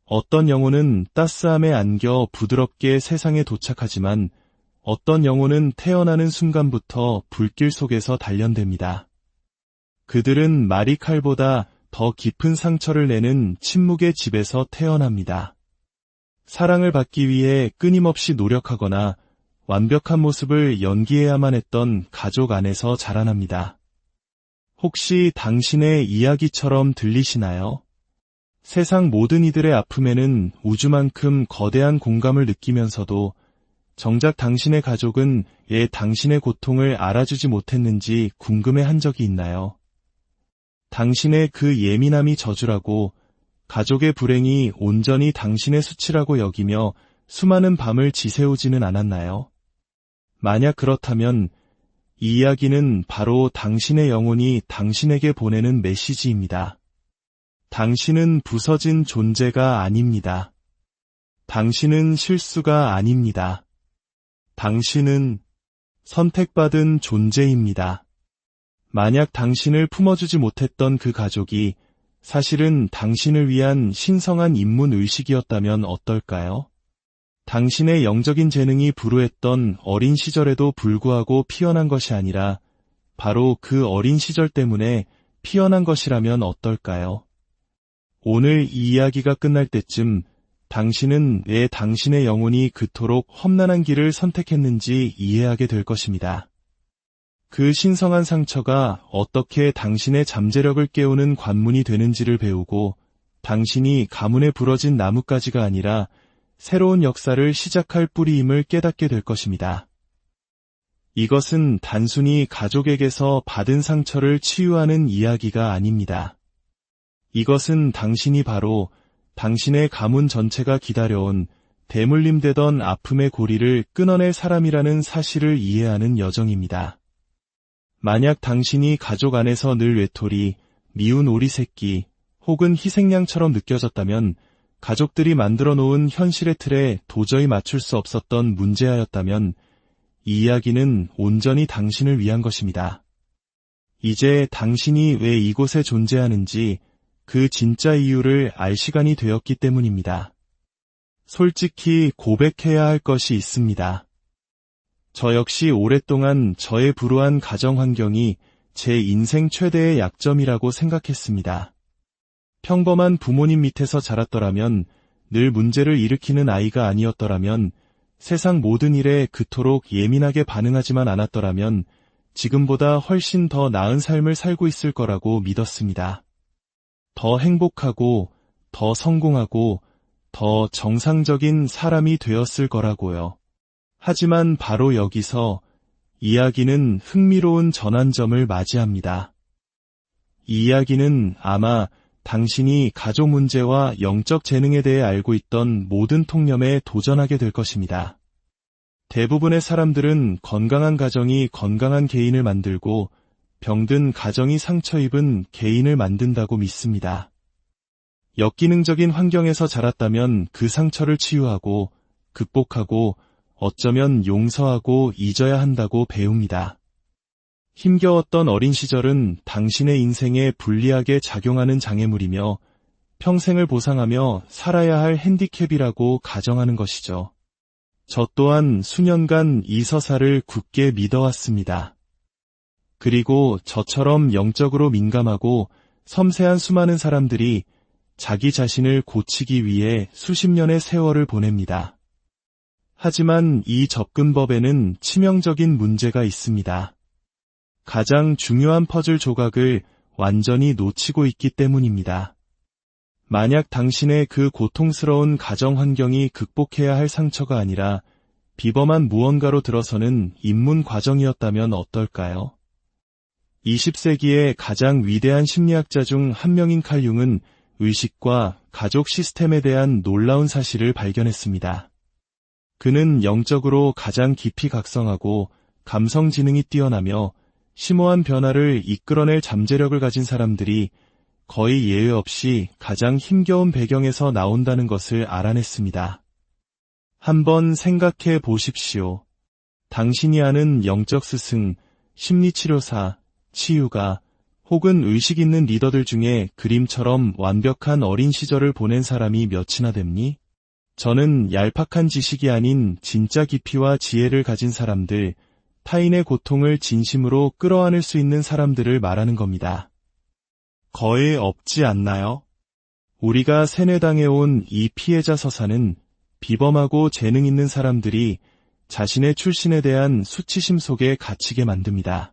어떤 영혼은 따스함에 안겨 부드럽게 세상에 도착하지만 어떤 영혼은 태어나는 순간부터 불길 속에서 단련됩니다. 그들은 말이 칼보다 더 깊은 상처를 내는 침묵의 집에서 태어납니다. 사랑을 받기 위해 끊임없이 노력하거나 완벽한 모습을 연기해야만 했던 가족 안에서 자라납니다. 혹시 당신의 이야기처럼 들리시나요? 세상 모든 이들의 아픔에는 우주만큼 거대한 공감을 느끼면서도 정작 당신의 가족은 왜 당신의 고통을 알아주지 못했는지 궁금해한 적이 있나요? 당신의 그 예민함이 저주라고, 가족의 불행이 온전히 당신의 수치라고 여기며 수많은 밤을 지새우지는 않았나요? 만약 그렇다면 이 이야기는 바로 당신의 영혼이 당신에게 보내는 메시지입니다. 당신은 부서진 존재가 아닙니다. 당신은 실수가 아닙니다. 당신은 선택받은 존재입니다. 만약 당신을 품어주지 못했던 그 가족이 사실은 당신을 위한 신성한 인문의식이었다면 어떨까요? 당신의 영적인 재능이 불우했던 어린 시절에도 불구하고 피어난 것이 아니라 바로 그 어린 시절 때문에 피어난 것이라면 어떨까요? 오늘 이 이야기가 끝날 때쯤 당신은 왜 당신의 영혼이 그토록 험난한 길을 선택했는지 이해하게 될 것입니다. 그 신성한 상처가 어떻게 당신의 잠재력을 깨우는 관문이 되는지를 배우고 당신이 가문에 부러진 나뭇가지가 아니라 새로운 역사를 시작할 뿌리임을 깨닫게 될 것입니다. 이것은 단순히 가족에게서 받은 상처를 치유하는 이야기가 아닙니다. 이것은 당신이 바로 당신의 가문 전체가 기다려온 대물림되던 아픔의 고리를 끊어낼 사람이라는 사실을 이해하는 여정입니다. 만약 당신이 가족 안에서 늘 외톨이, 미운 오리 새끼, 혹은 희생양처럼 느껴졌다면 가족들이 만들어 놓은 현실의 틀에 도저히 맞출 수 없었던 문제아였다면 이 이야기는 온전히 당신을 위한 것입니다. 이제 당신이 왜 이곳에 존재하는지 그 진짜 이유를 알 시간이 되었기 때문입니다. 솔직히 고백해야 할 것이 있습니다. 저 역시 오랫동안 저의 불우한 가정 환경이 제 인생 최대의 약점이라고 생각했습니다. 평범한 부모님 밑에서 자랐더라면, 늘 문제를 일으키는 아이가 아니었더라면, 세상 모든 일에 그토록 예민하게 반응하지만 않았더라면 지금보다 훨씬 더 나은 삶을 살고 있을 거라고 믿었습니다. 더 행복하고, 더 성공하고, 더 정상적인 사람이 되었을 거라고요. 하지만 바로 여기서 이야기는 흥미로운 전환점을 맞이합니다. 이 이야기는 아마 당신이 가족 문제와 영적 재능에 대해 알고 있던 모든 통념에 도전하게 될 것입니다. 대부분의 사람들은 건강한 가정이 건강한 개인을 만들고 병든 가정이 상처 입은 개인을 만든다고 믿습니다. 역기능적인 환경에서 자랐다면 그 상처를 치유하고 극복하고 어쩌면 용서하고 잊어야 한다고 배웁니다. 힘겨웠던 어린 시절은 당신의 인생에 불리하게 작용하는 장애물이며 평생을 보상하며 살아야 할 핸디캡이라고 가정하는 것이죠. 저 또한 수년간 이 서사를 굳게 믿어왔습니다. 그리고 저처럼 영적으로 민감하고 섬세한 수많은 사람들이 자기 자신을 고치기 위해 수십 년의 세월을 보냅니다. 하지만 이 접근법에는 치명적인 문제가 있습니다. 가장 중요한 퍼즐 조각을 완전히 놓치고 있기 때문입니다. 만약 당신의 그 고통스러운 가정 환경이 극복해야 할 상처가 아니라 비범한 무언가로 들어서는 입문 과정이었다면 어떨까요? 20세기의 가장 위대한 심리학자 중 한 명인 칼 융은 의식과 가족 시스템에 대한 놀라운 사실을 발견했습니다. 그는 영적으로 가장 깊이 각성하고 감성 지능이 뛰어나며 심오한 변화를 이끌어낼 잠재력을 가진 사람들이 거의 예외 없이 가장 힘겨운 배경에서 나온다는 것을 알아냈습니다. 한번 생각해 보십시오. 당신이 아는 영적 스승, 심리치료사, 치유가 혹은 의식 있는 리더들 중에 그림처럼 완벽한 어린 시절을 보낸 사람이 몇이나 됩니? 저는 얄팍한 지식이 아닌 진짜 깊이와 지혜를 가진 사람들, 타인의 고통을 진심으로 끌어안을 수 있는 사람들을 말하는 겁니다. 거의 없지 않나요? 우리가 세뇌당해온 이 피해자 서사는 비범하고 재능 있는 사람들이 자신의 출신에 대한 수치심 속에 갇히게 만듭니다.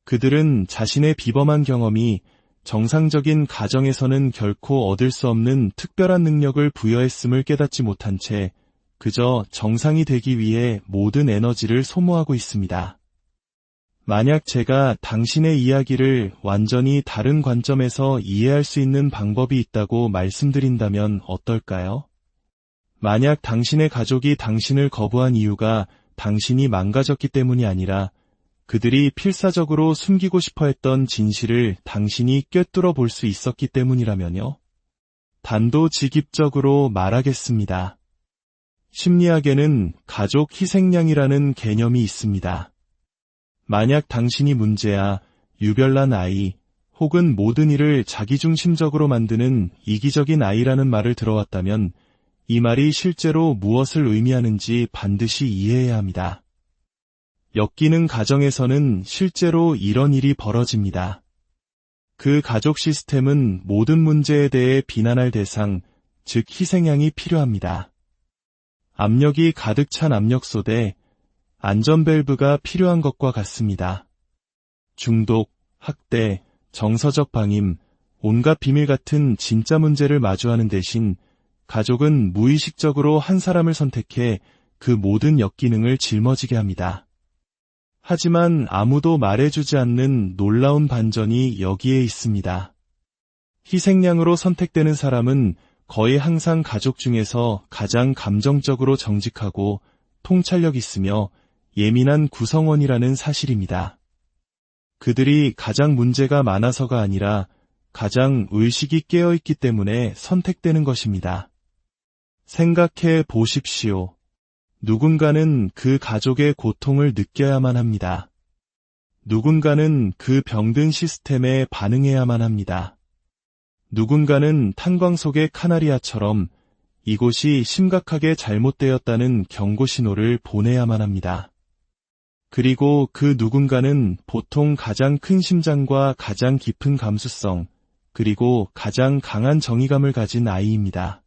그들은 자신의 비범한 경험이 정상적인 가정에서는 결코 얻을 수 없는 특별한 능력을 부여했음을 깨닫지 못한 채 그저 정상이 되기 위해 모든 에너지를 소모하고 있습니다. 만약 제가 당신의 이야기를 완전히 다른 관점에서 이해할 수 있는 방법이 있다고 말씀드린다면 어떨까요? 만약 당신의 가족이 당신을 거부한 이유가 당신이 망가졌기 때문이 아니라 그들이 필사적으로 숨기고 싶어 했던 진실을 당신이 꿰뚫어 볼 수 있었기 때문이라면요. 단도직입적으로 말하겠습니다. 심리학에는 가족 희생양이라는 개념이 있습니다. 만약 당신이 문제야, 유별난 아이, 혹은 모든 일을 자기중심적으로 만드는 이기적인 아이라는 말을 들어왔다면 이 말이 실제로 무엇을 의미하는지 반드시 이해해야 합니다. 엮이는 가정에서는 실제로 이런 일이 벌어집니다. 그 가족 시스템은 모든 문제에 대해 비난할 대상, 즉 희생양이 필요합니다. 압력이 가득 찬 압력소대, 안전밸브가 필요한 것과 같습니다. 중독, 학대, 정서적 방임, 온갖 비밀 같은 진짜 문제를 마주하는 대신 가족은 무의식적으로 한 사람을 선택해 그 모든 역기능을 짊어지게 합니다. 하지만 아무도 말해주지 않는 놀라운 반전이 여기에 있습니다. 희생양으로 선택되는 사람은 거의 항상 가족 중에서 가장 감정적으로 정직하고 통찰력 있으며 예민한 구성원이라는 사실입니다. 그들이 가장 문제가 많아서가 아니라 가장 의식이 깨어있기 때문에 선택되는 것입니다. 생각해 보십시오. 누군가는 그 가족의 고통을 느껴야만 합니다. 누군가는 그 병든 시스템에 반응해야만 합니다. 누군가는 탄광 속의 카나리아처럼 이곳이 심각하게 잘못되었다는 경고 신호를 보내야만 합니다. 그리고 그 누군가는 보통 가장 큰 심장과 가장 깊은 감수성, 그리고 가장 강한 정의감을 가진 아이입니다.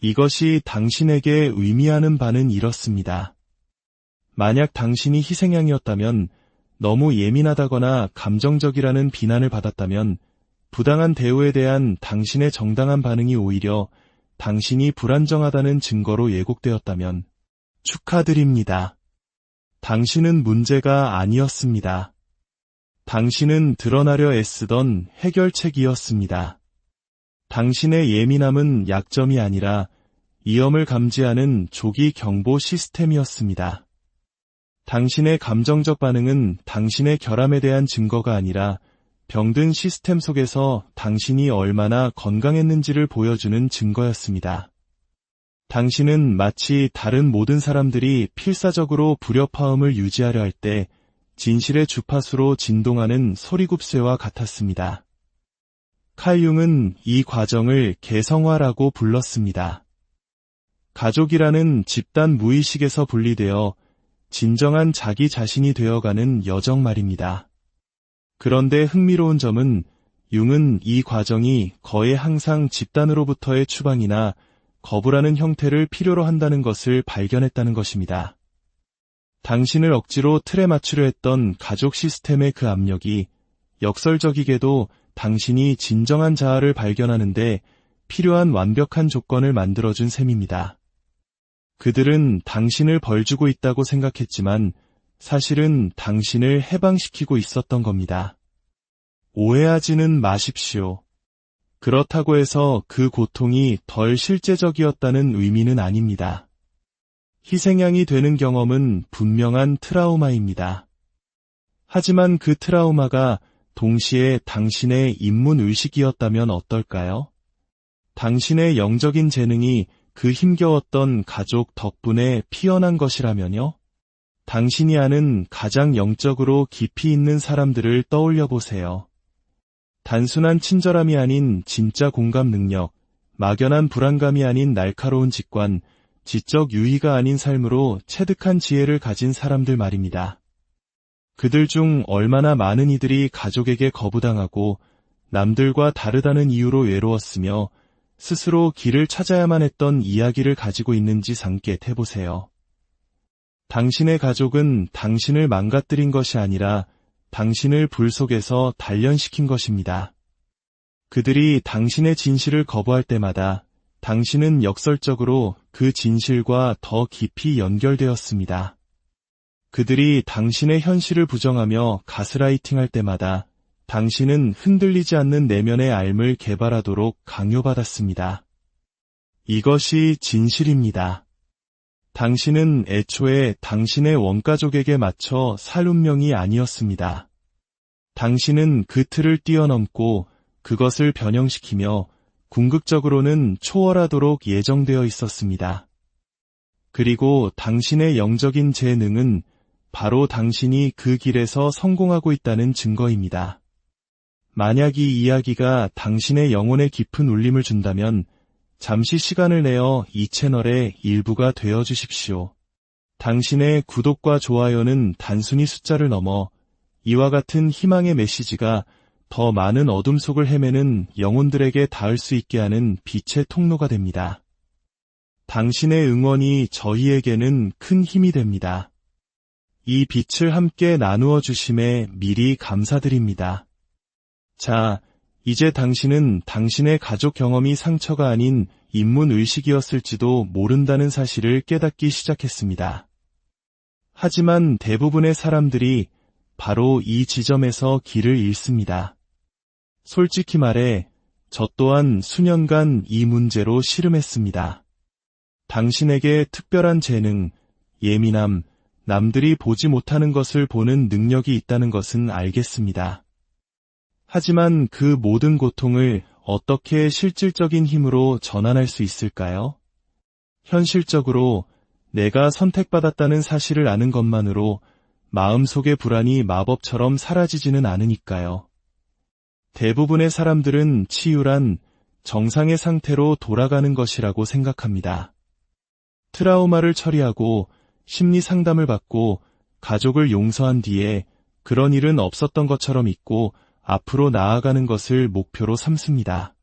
이것이 당신에게 의미하는 바는 이렇습니다. 만약 당신이 희생양이었다면, 너무 예민하다거나 감정적이라는 비난을 받았다면, 부당한 대우에 대한 당신의 정당한 반응이 오히려 당신이 불안정하다는 증거로 예곡되었다면, 축하드립니다. 당신은 문제가 아니었습니다. 당신은 드러나려 애쓰던 해결책이었습니다. 당신의 예민함은 약점이 아니라 위험을 감지하는 조기 경보 시스템이었습니다. 당신의 감정적 반응은 당신의 결함에 대한 증거가 아니라 병든 시스템 속에서 당신이 얼마나 건강했는지를 보여주는 증거였습니다. 당신은 마치 다른 모든 사람들이 필사적으로 불협화음을 유지하려 할 때 진실의 주파수로 진동하는 소리굽쇠와 같았습니다. 칼 융은 이 과정을 개성화라고 불렀습니다. 가족이라는 집단 무의식에서 분리되어 진정한 자기 자신이 되어가는 여정 말입니다. 그런데 흥미로운 점은 융은 이 과정이 거의 항상 집단으로부터의 추방이나 거부라는 형태를 필요로 한다는 것을 발견했다는 것입니다. 당신을 억지로 틀에 맞추려 했던 가족 시스템의 그 압력이 역설적이게도 당신이 진정한 자아를 발견하는데 필요한 완벽한 조건을 만들어준 셈입니다. 그들은 당신을 벌주고 있다고 생각했지만 사실은 당신을 해방시키고 있었던 겁니다. 오해하지는 마십시오. 그렇다고 해서 그 고통이 덜 실제적이었다는 의미는 아닙니다. 희생양이 되는 경험은 분명한 트라우마입니다. 하지만 그 트라우마가 동시에 당신의 인문의식이었다면 어떨까요? 당신의 영적인 재능이 그 힘겨웠던 가족 덕분에 피어난 것이라면요? 당신이 아는 가장 영적으로 깊이 있는 사람들을 떠올려 보세요. 단순한 친절함이 아닌 진짜 공감 능력, 막연한 불안감이 아닌 날카로운 직관, 지적 유희가 아닌 삶으로 체득한 지혜를 가진 사람들 말입니다. 그들 중 얼마나 많은 이들이 가족에게 거부당하고 남들과 다르다는 이유로 외로웠으며 스스로 길을 찾아야만 했던 이야기를 가지고 있는지 상ቄ 해보세요. 당신의 가족은 당신을 망가뜨린 것이 아니라 당신을 불 속에서 단련시킨 것입니다. 그들이 당신의 진실을 거부할 때마다 당신은 역설적으로 그 진실과 더 깊이 연결되었습니다. 그들이 당신의 현실을 부정하며 가스라이팅할 때마다 당신은 흔들리지 않는 내면의 삶을 개발하도록 강요받았습니다. 이것이 진실입니다. 당신은 애초에 당신의 원가족에게 맞춰 살 운명이 아니었습니다. 당신은 그 틀을 뛰어넘고 그것을 변형시키며 궁극적으로는 초월하도록 예정되어 있었습니다. 그리고 당신의 영적인 재능은 바로 당신이 그 길에서 성공하고 있다는 증거입니다. 만약 이 이야기가 당신의 영혼에 깊은 울림을 준다면 잠시 시간을 내어 이 채널의 일부가 되어 주십시오. 당신의 구독과 좋아요는 단순히 숫자를 넘어 이와 같은 희망의 메시지가 더 많은 어둠 속을 헤매는 영혼들에게 닿을 수 있게 하는 빛의 통로가 됩니다. 당신의 응원이 저희에게는 큰 힘이 됩니다. 이 빛을 함께 나누어 주심에 미리 감사드립니다. 자, 이제 당신은 당신의 가족 경험이 상처가 아닌 인문의식이었을지도 모른다는 사실을 깨닫기 시작했습니다. 하지만 대부분의 사람들이 바로 이 지점에서 길을 잃습니다. 솔직히 말해, 저 또한 수년간 이 문제로 씨름했습니다. 당신에게 특별한 재능, 예민함, 남들이 보지 못하는 것을 보는 능력이 있다는 것은 알겠습니다. 하지만 그 모든 고통을 어떻게 실질적인 힘으로 전환할 수 있을까요? 현실적으로 내가 선택받았다는 사실을 아는 것만으로 마음속의 불안이 마법처럼 사라지지는 않으니까요. 대부분의 사람들은 치유란 정상의 상태로 돌아가는 것이라고 생각합니다. 트라우마를 처리하고 심리 상담을 받고 가족을 용서한 뒤에 그런 일은 없었던 것처럼 잊고 앞으로 나아가는 것을 목표로 삼습니다.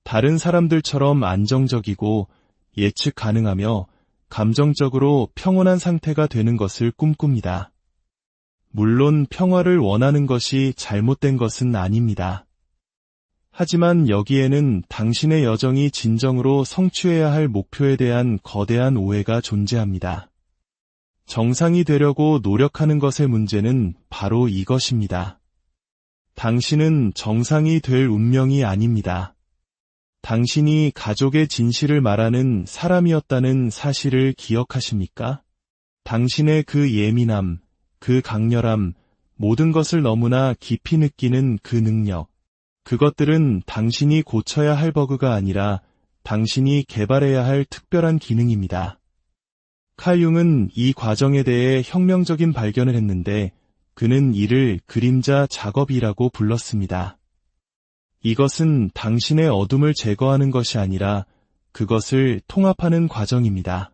다른 사람들처럼 안정적이고 예측 가능하며 감정적으로 평온한 상태가 되는 것을 꿈꿉니다. 물론 평화를 원하는 것이 잘못된 것은 아닙니다. 하지만 여기에는 당신의 여정이 진정으로 성취해야 할 목표에 대한 거대한 오해가 존재합니다. 정상이 되려고 노력하는 것의 문제는 바로 이것입니다. 당신은 정상이 될 운명이 아닙니다. 당신이 가족의 진실을 말하는 사람이었다는 사실을 기억하십니까? 당신의 그 예민함, 그 강렬함, 모든 것을 너무나 깊이 느끼는 그 능력, 그것들은 당신이 고쳐야 할 버그가 아니라 당신이 개발해야 할 특별한 기능입니다. 칼 융은 이 과정에 대해 혁명적인 발견을 했는데 그는 이를 그림자 작업이라고 불렀습니다. 이것은 당신의 어둠을 제거하는 것이 아니라 그것을 통합하는 과정입니다.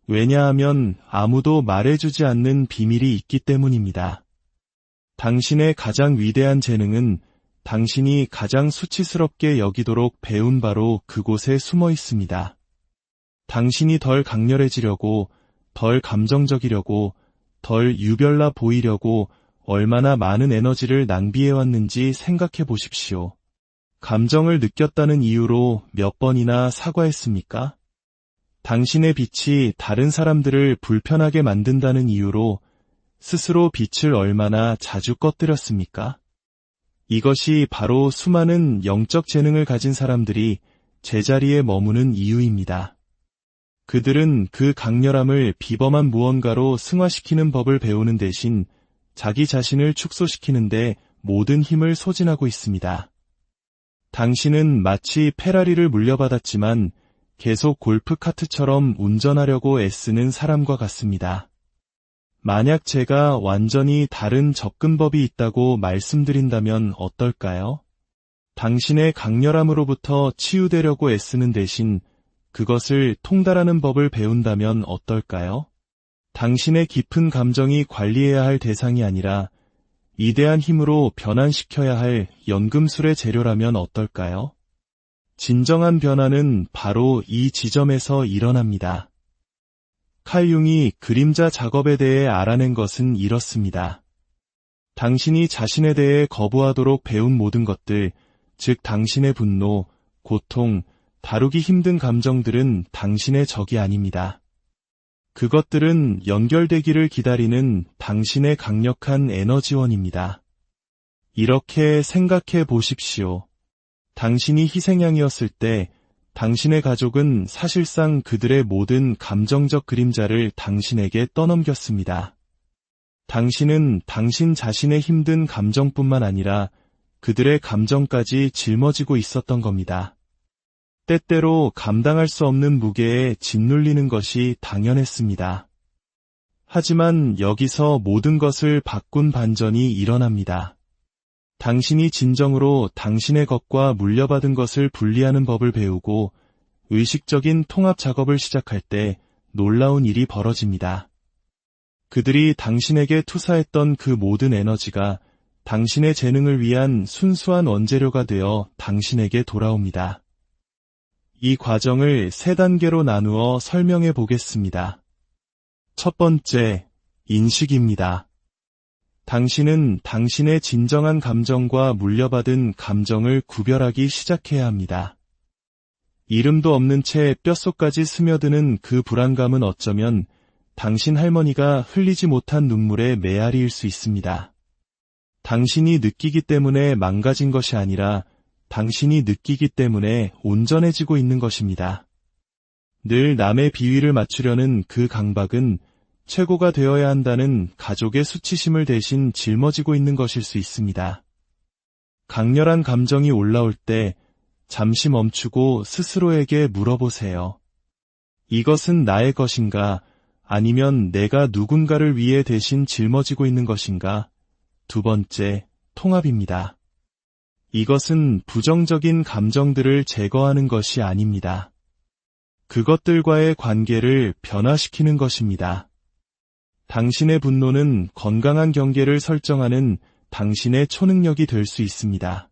왜냐하면 아무도 말해주지 않는 비밀이 있기 때문입니다. 당신의 가장 위대한 재능은 당신이 가장 수치스럽게 여기도록 배운 바로 그곳에 숨어 있습니다. 당신이 덜 강렬해지려고, 덜 감정적이려고, 덜 유별나 보이려고 얼마나 많은 에너지를 낭비해왔는지 생각해 보십시오. 감정을 느꼈다는 이유로 몇 번이나 사과했습니까? 당신의 빛이 다른 사람들을 불편하게 만든다는 이유로 스스로 빛을 얼마나 자주 꺼뜨렸습니까? 이것이 바로 수많은 영적 재능을 가진 사람들이 제자리에 머무는 이유입니다. 그들은 그 강렬함을 비범한 무언가로 승화시키는 법을 배우는 대신 자기 자신을 축소시키는데 모든 힘을 소진하고 있습니다. 당신은 마치 페라리를 물려받았지만 계속 골프카트처럼 운전하려고 애쓰는 사람과 같습니다. 만약 제가 완전히 다른 접근법이 있다고 말씀드린다면 어떨까요? 당신의 강렬함으로부터 치유되려고 애쓰는 대신 그것을 통달하는 법을 배운다면 어떨까요? 당신의 깊은 감정이 관리해야 할 대상이 아니라 위대한 힘으로 변환시켜야 할 연금술의 재료라면 어떨까요? 진정한 변화는 바로 이 지점에서 일어납니다. 칼 융이 그림자 작업에 대해 알아낸 것은 이렇습니다. 당신이 자신에 대해 거부하도록 배운 모든 것들, 즉 당신의 분노, 고통, 다루기 힘든 감정들은 당신의 적이 아닙니다. 그것들은 연결되기를 기다리는 당신의 강력한 에너지원입니다. 이렇게 생각해 보십시오. 당신이 희생양이었을 때 당신의 가족은 사실상 그들의 모든 감정적 그림자를 당신에게 떠넘겼습니다. 당신은 당신 자신의 힘든 감정뿐만 아니라 그들의 감정까지 짊어지고 있었던 겁니다. 때때로 감당할 수 없는 무게에 짓눌리는 것이 당연했습니다. 하지만 여기서 모든 것을 바꾼 반전이 일어납니다. 당신이 진정으로 당신의 것과 물려받은 것을 분리하는 법을 배우고 의식적인 통합 작업을 시작할 때 놀라운 일이 벌어집니다. 그들이 당신에게 투사했던 그 모든 에너지가 당신의 재능을 위한 순수한 원재료가 되어 당신에게 돌아옵니다. 이 과정을 3단계로 나누어 설명해 보겠습니다. 첫 번째, 인식입니다. 당신은 당신의 진정한 감정과 물려받은 감정을 구별하기 시작해야 합니다. 이름도 없는 채 뼛속까지 스며드는 그 불안감은 어쩌면 당신 할머니가 흘리지 못한 눈물의 메아리일 수 있습니다. 당신이 느끼기 때문에 망가진 것이 아니라 당신이 느끼기 때문에 온전해지고 있는 것입니다. 늘 남의 비위를 맞추려는 그 강박은 최고가 되어야 한다는 가족의 수치심을 대신 짊어지고 있는 것일 수 있습니다. 강렬한 감정이 올라올 때 잠시 멈추고 스스로에게 물어보세요. 이것은 나의 것인가? 아니면 내가 누군가를 위해 대신 짊어지고 있는 것인가? 두 번째, 통합입니다. 이것은 부정적인 감정들을 제거하는 것이 아닙니다. 그것들과의 관계를 변화시키는 것입니다. 당신의 분노는 건강한 경계를 설정하는 당신의 초능력이 될 수 있습니다.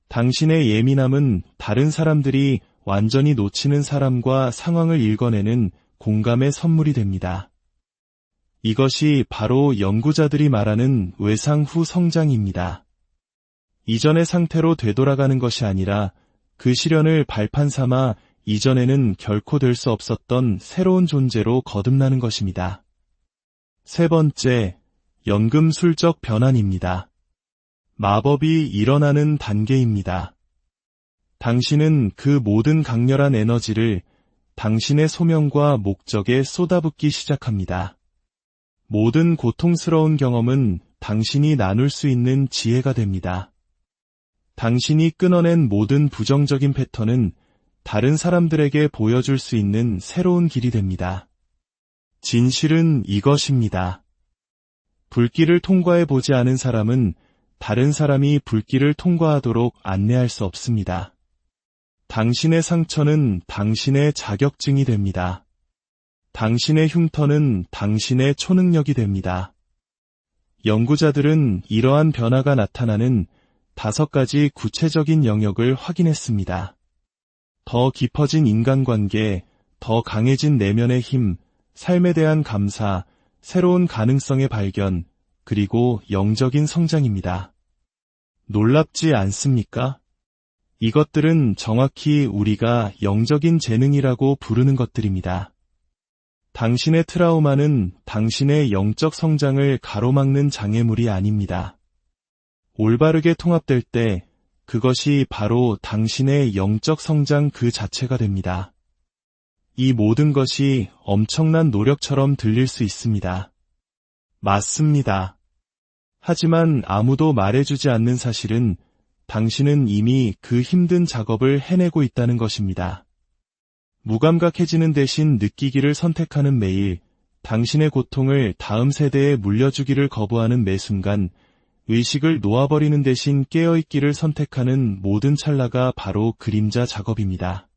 당신의 예민함은 다른 사람들이 완전히 놓치는 사람과 상황을 읽어내는 공감의 선물이 됩니다. 이것이 바로 연구자들이 말하는 외상 후 성장입니다. 이전의 상태로 되돌아가는 것이 아니라 그 시련을 발판 삼아 이전에는 결코 될 수 없었던 새로운 존재로 거듭나는 것입니다. 세 번째, 연금술적 변환입니다. 마법이 일어나는 단계입니다. 당신은 그 모든 강렬한 에너지를 당신의 소명과 목적에 쏟아붓기 시작합니다. 모든 고통스러운 경험은 당신이 나눌 수 있는 지혜가 됩니다. 당신이 끊어낸 모든 부정적인 패턴은 다른 사람들에게 보여줄 수 있는 새로운 길이 됩니다. 진실은 이것입니다. 불길을 통과해 보지 않은 사람은 다른 사람이 불길을 통과하도록 안내할 수 없습니다. 당신의 상처는 당신의 자격증이 됩니다. 당신의 흉터는 당신의 초능력이 됩니다. 연구자들은 이러한 변화가 나타나는 5가지 구체적인 영역을 확인했습니다. 더 깊어진 인간관계, 더 강해진 내면의 힘, 삶에 대한 감사, 새로운 가능성의 발견, 그리고 영적인 성장입니다. 놀랍지 않습니까? 이것들은 정확히 우리가 영적인 재능이라고 부르는 것들입니다. 당신의 트라우마는 당신의 영적 성장을 가로막는 장애물이 아닙니다. 올바르게 통합될 때 그것이 바로 당신의 영적 성장 그 자체가 됩니다. 이 모든 것이 엄청난 노력처럼 들릴 수 있습니다. 맞습니다. 하지만 아무도 말해주지 않는 사실은 당신은 이미 그 힘든 작업을 해내고 있다는 것입니다. 무감각해지는 대신 느끼기를 선택하는 매일, 당신의 고통을 다음 세대에 물려주기를 거부하는 매 순간 의식을 놓아버리는 대신 깨어있기를 선택하는 모든 찰나가 바로 그림자 작업입니다.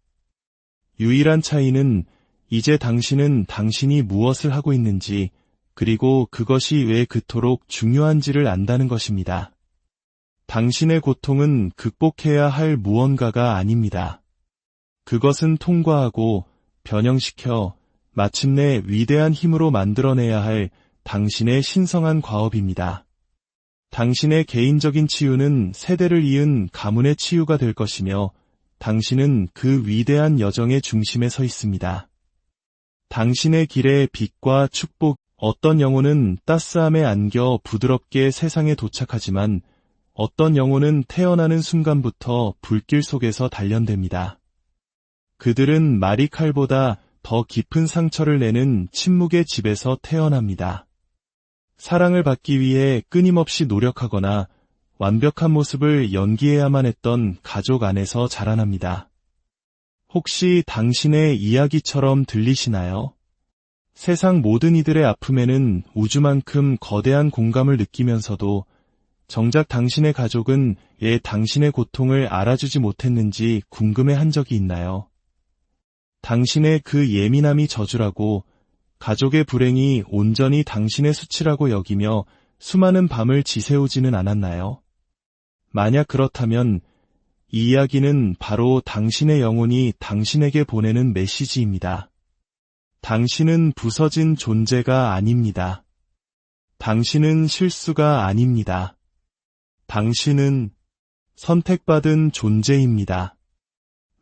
유일한 차이는 이제 당신은 당신이 무엇을 하고 있는지, 그리고 그것이 왜 그토록 중요한지를 안다는 것입니다. 당신의 고통은 극복해야 할 무언가가 아닙니다. 그것은 통과하고 변형시켜 마침내 위대한 힘으로 만들어내야 할 당신의 신성한 과업입니다. 당신의 개인적인 치유는 세대를 이은 가문의 치유가 될 것이며 당신은 그 위대한 여정의 중심에 서 있습니다. 당신의 길에 빛과 축복, 어떤 영혼은 따스함에 안겨 부드럽게 세상에 도착하지만 어떤 영혼은 태어나는 순간부터 불길 속에서 단련됩니다. 그들은 말이 칼보다 더 깊은 상처를 내는 침묵의 집에서 태어납니다. 사랑을 받기 위해 끊임없이 노력하거나 완벽한 모습을 연기해야만 했던 가족 안에서 자라납니다. 혹시 당신의 이야기처럼 들리시나요? 세상 모든 이들의 아픔에는 우주만큼 거대한 공감을 느끼면서도 정작 당신의 가족은 왜 당신의 고통을 알아주지 못했는지 궁금해한 적이 있나요? 당신의 그 예민함이 저주라고, 가족의 불행이 온전히 당신의 수치라고 여기며 수많은 밤을 지새우지는 않았나요? 만약 그렇다면 이 이야기는 바로 당신의 영혼이 당신에게 보내는 메시지입니다. 당신은 부서진 존재가 아닙니다. 당신은 실수가 아닙니다. 당신은 선택받은 존재입니다.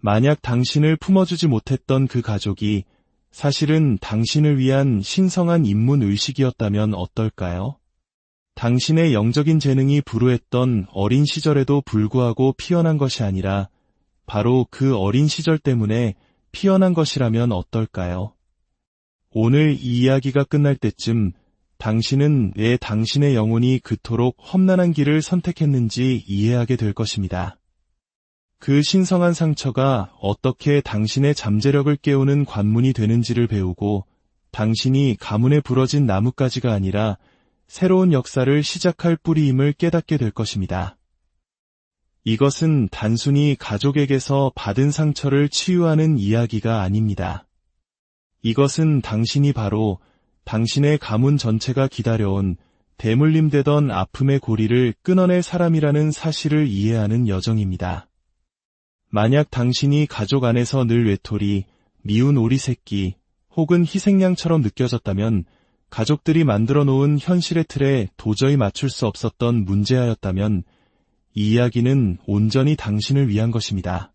만약 당신을 품어주지 못했던 그 가족이 사실은 당신을 위한 신성한 인문의식이었다면 어떨까요? 당신의 영적인 재능이 불우했던 어린 시절에도 불구하고 피어난 것이 아니라 바로 그 어린 시절 때문에 피어난 것이라면 어떨까요? 오늘 이 이야기가 끝날 때쯤 당신은 왜 당신의 영혼이 그토록 험난한 길을 선택했는지 이해하게 될 것입니다. 그 신성한 상처가 어떻게 당신의 잠재력을 깨우는 관문이 되는지를 배우고 당신이 가문에 부러진 나뭇가지가 아니라 새로운 역사를 시작할 뿌리임을 깨닫게 될 것입니다. 이것은 단순히 가족에게서 받은 상처를 치유하는 이야기가 아닙니다. 이것은 당신이 바로 당신의 가문 전체가 기다려온 대물림되던 아픔의 고리를 끊어낼 사람이라는 사실을 이해하는 여정입니다. 만약 당신이 가족 안에서 늘 외톨이, 미운 오리 새끼, 혹은 희생양처럼 느껴졌다면 가족들이 만들어 놓은 현실의 틀에 도저히 맞출 수 없었던 문제하였다면 이 이야기는 온전히 당신을 위한 것입니다.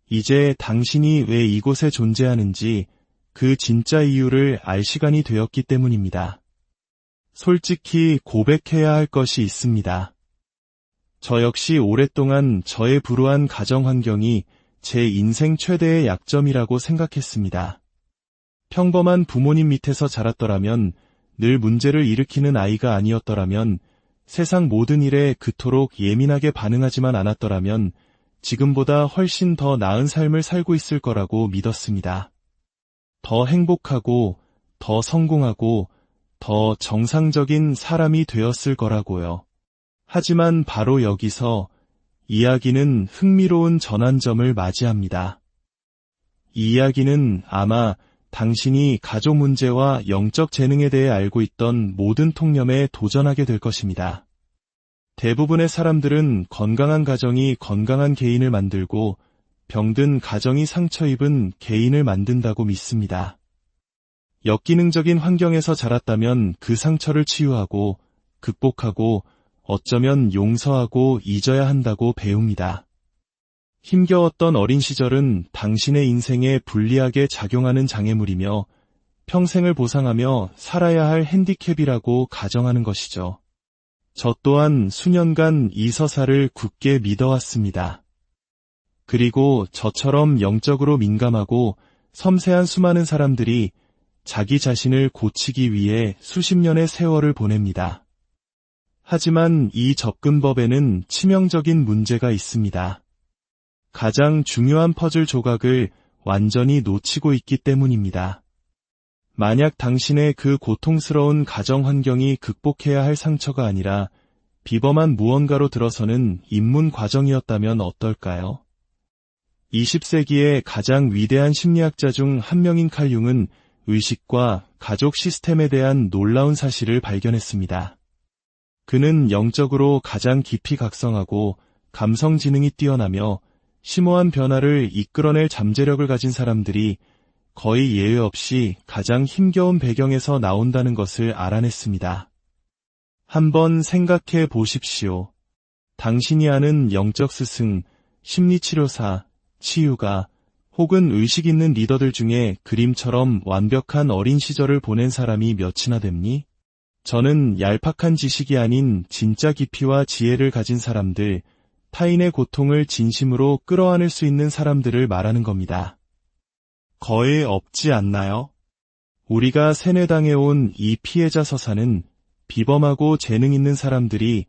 이제 당신이 왜 이곳에 존재하는지 그 진짜 이유를 알 시간이 되었기 때문입니다. 솔직히 고백해야 할 것이 있습니다. 저 역시 오랫동안 저의 불우한 가정 환경이 제 인생 최대의 약점이라고 생각했습니다. 평범한 부모님 밑에서 자랐더라면, 늘 문제를 일으키는 아이가 아니었더라면, 세상 모든 일에 그토록 예민하게 반응하지만 않았더라면 지금보다 훨씬 더 나은 삶을 살고 있을 거라고 믿었습니다. 더 행복하고, 더 성공하고, 더 정상적인 사람이 되었을 거라고요. 하지만 바로 여기서 이야기는 흥미로운 전환점을 맞이합니다. 이 이야기는 아마 당신이 가족 문제와 영적 재능에 대해 알고 있던 모든 통념에 도전하게 될 것입니다. 대부분의 사람들은 건강한 가정이 건강한 개인을 만들고 병든 가정이 상처 입은 개인을 만든다고 믿습니다. 역기능적인 환경에서 자랐다면 그 상처를 치유하고 극복하고 어쩌면 용서하고 잊어야 한다고 배웁니다. 힘겨웠던 어린 시절은 당신의 인생에 불리하게 작용하는 장애물이며 평생을 보상하며 살아야 할 핸디캡이라고 가정하는 것이죠. 저 또한 수년간 이 서사를 굳게 믿어왔습니다. 그리고 저처럼 영적으로 민감하고 섬세한 수많은 사람들이 자기 자신을 고치기 위해 수십 년의 세월을 보냅니다. 하지만 이 접근법에는 치명적인 문제가 있습니다. 가장 중요한 퍼즐 조각을 완전히 놓치고 있기 때문입니다. 만약 당신의 그 고통스러운 가정 환경이 극복해야 할 상처가 아니라 비범한 무언가로 들어서는 입문 과정이었다면 어떨까요? 20세기의 가장 위대한 심리학자 중 한 명인 칼 융은 의식과 가족 시스템에 대한 놀라운 사실을 발견했습니다. 그는 영적으로 가장 깊이 각성하고 감성 지능이 뛰어나며 심오한 변화를 이끌어낼 잠재력을 가진 사람들이 거의 예외 없이 가장 힘겨운 배경에서 나온다는 것을 알아냈습니다. 한번 생각해 보십시오. 당신이 아는 영적 스승, 심리치료사, 치유가 혹은 의식 있는 리더들 중에 그림처럼 완벽한 어린 시절을 보낸 사람이 몇이나 됩니? 저는 얄팍한 지식이 아닌 진짜 깊이와 지혜를 가진 사람들, 타인의 고통을 진심으로 끌어안을 수 있는 사람들을 말하는 겁니다. 거의 없지 않나요? 우리가 세뇌당해온 이 피해자 서사는 비범하고 재능 있는 사람들이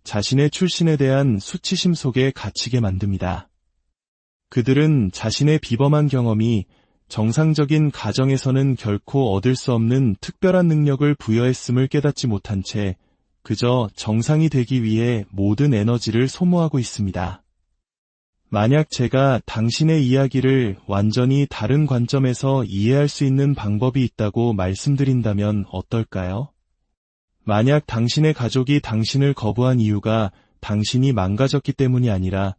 자신의 출신에 대한 수치심 속에 갇히게 만듭니다. 그들은 자신의 비범한 경험이 정상적인 가정에서는 결코 얻을 수 없는 특별한 능력을 부여했음을 깨닫지 못한 채 그저 정상이 되기 위해 모든 에너지를 소모하고 있습니다. 만약 제가 당신의 이야기를 완전히 다른 관점에서 이해할 수 있는 방법이 있다고 말씀드린다면 어떨까요? 만약 당신의 가족이 당신을 거부한 이유가 당신이 망가졌기 때문이 아니라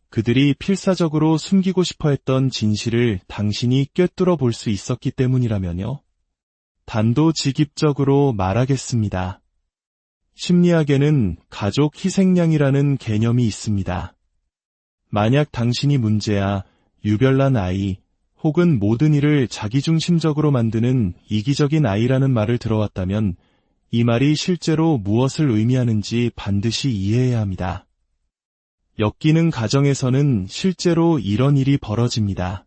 그들이 필사적으로 숨기고 싶어 했던 진실을 당신이 꿰뚫어 볼 수 있었기 때문이라면요? 단도직입적으로 말하겠습니다. 심리학에는 가족 희생양이라는 개념이 있습니다. 만약 당신이 문제야, 유별난 아이, 혹은 모든 일을 자기중심적으로 만드는 이기적인 아이라는 말을 들어왔다면 이 말이 실제로 무엇을 의미하는지 반드시 이해해야 합니다. 엮이는 가정에서는 실제로 이런 일이 벌어집니다.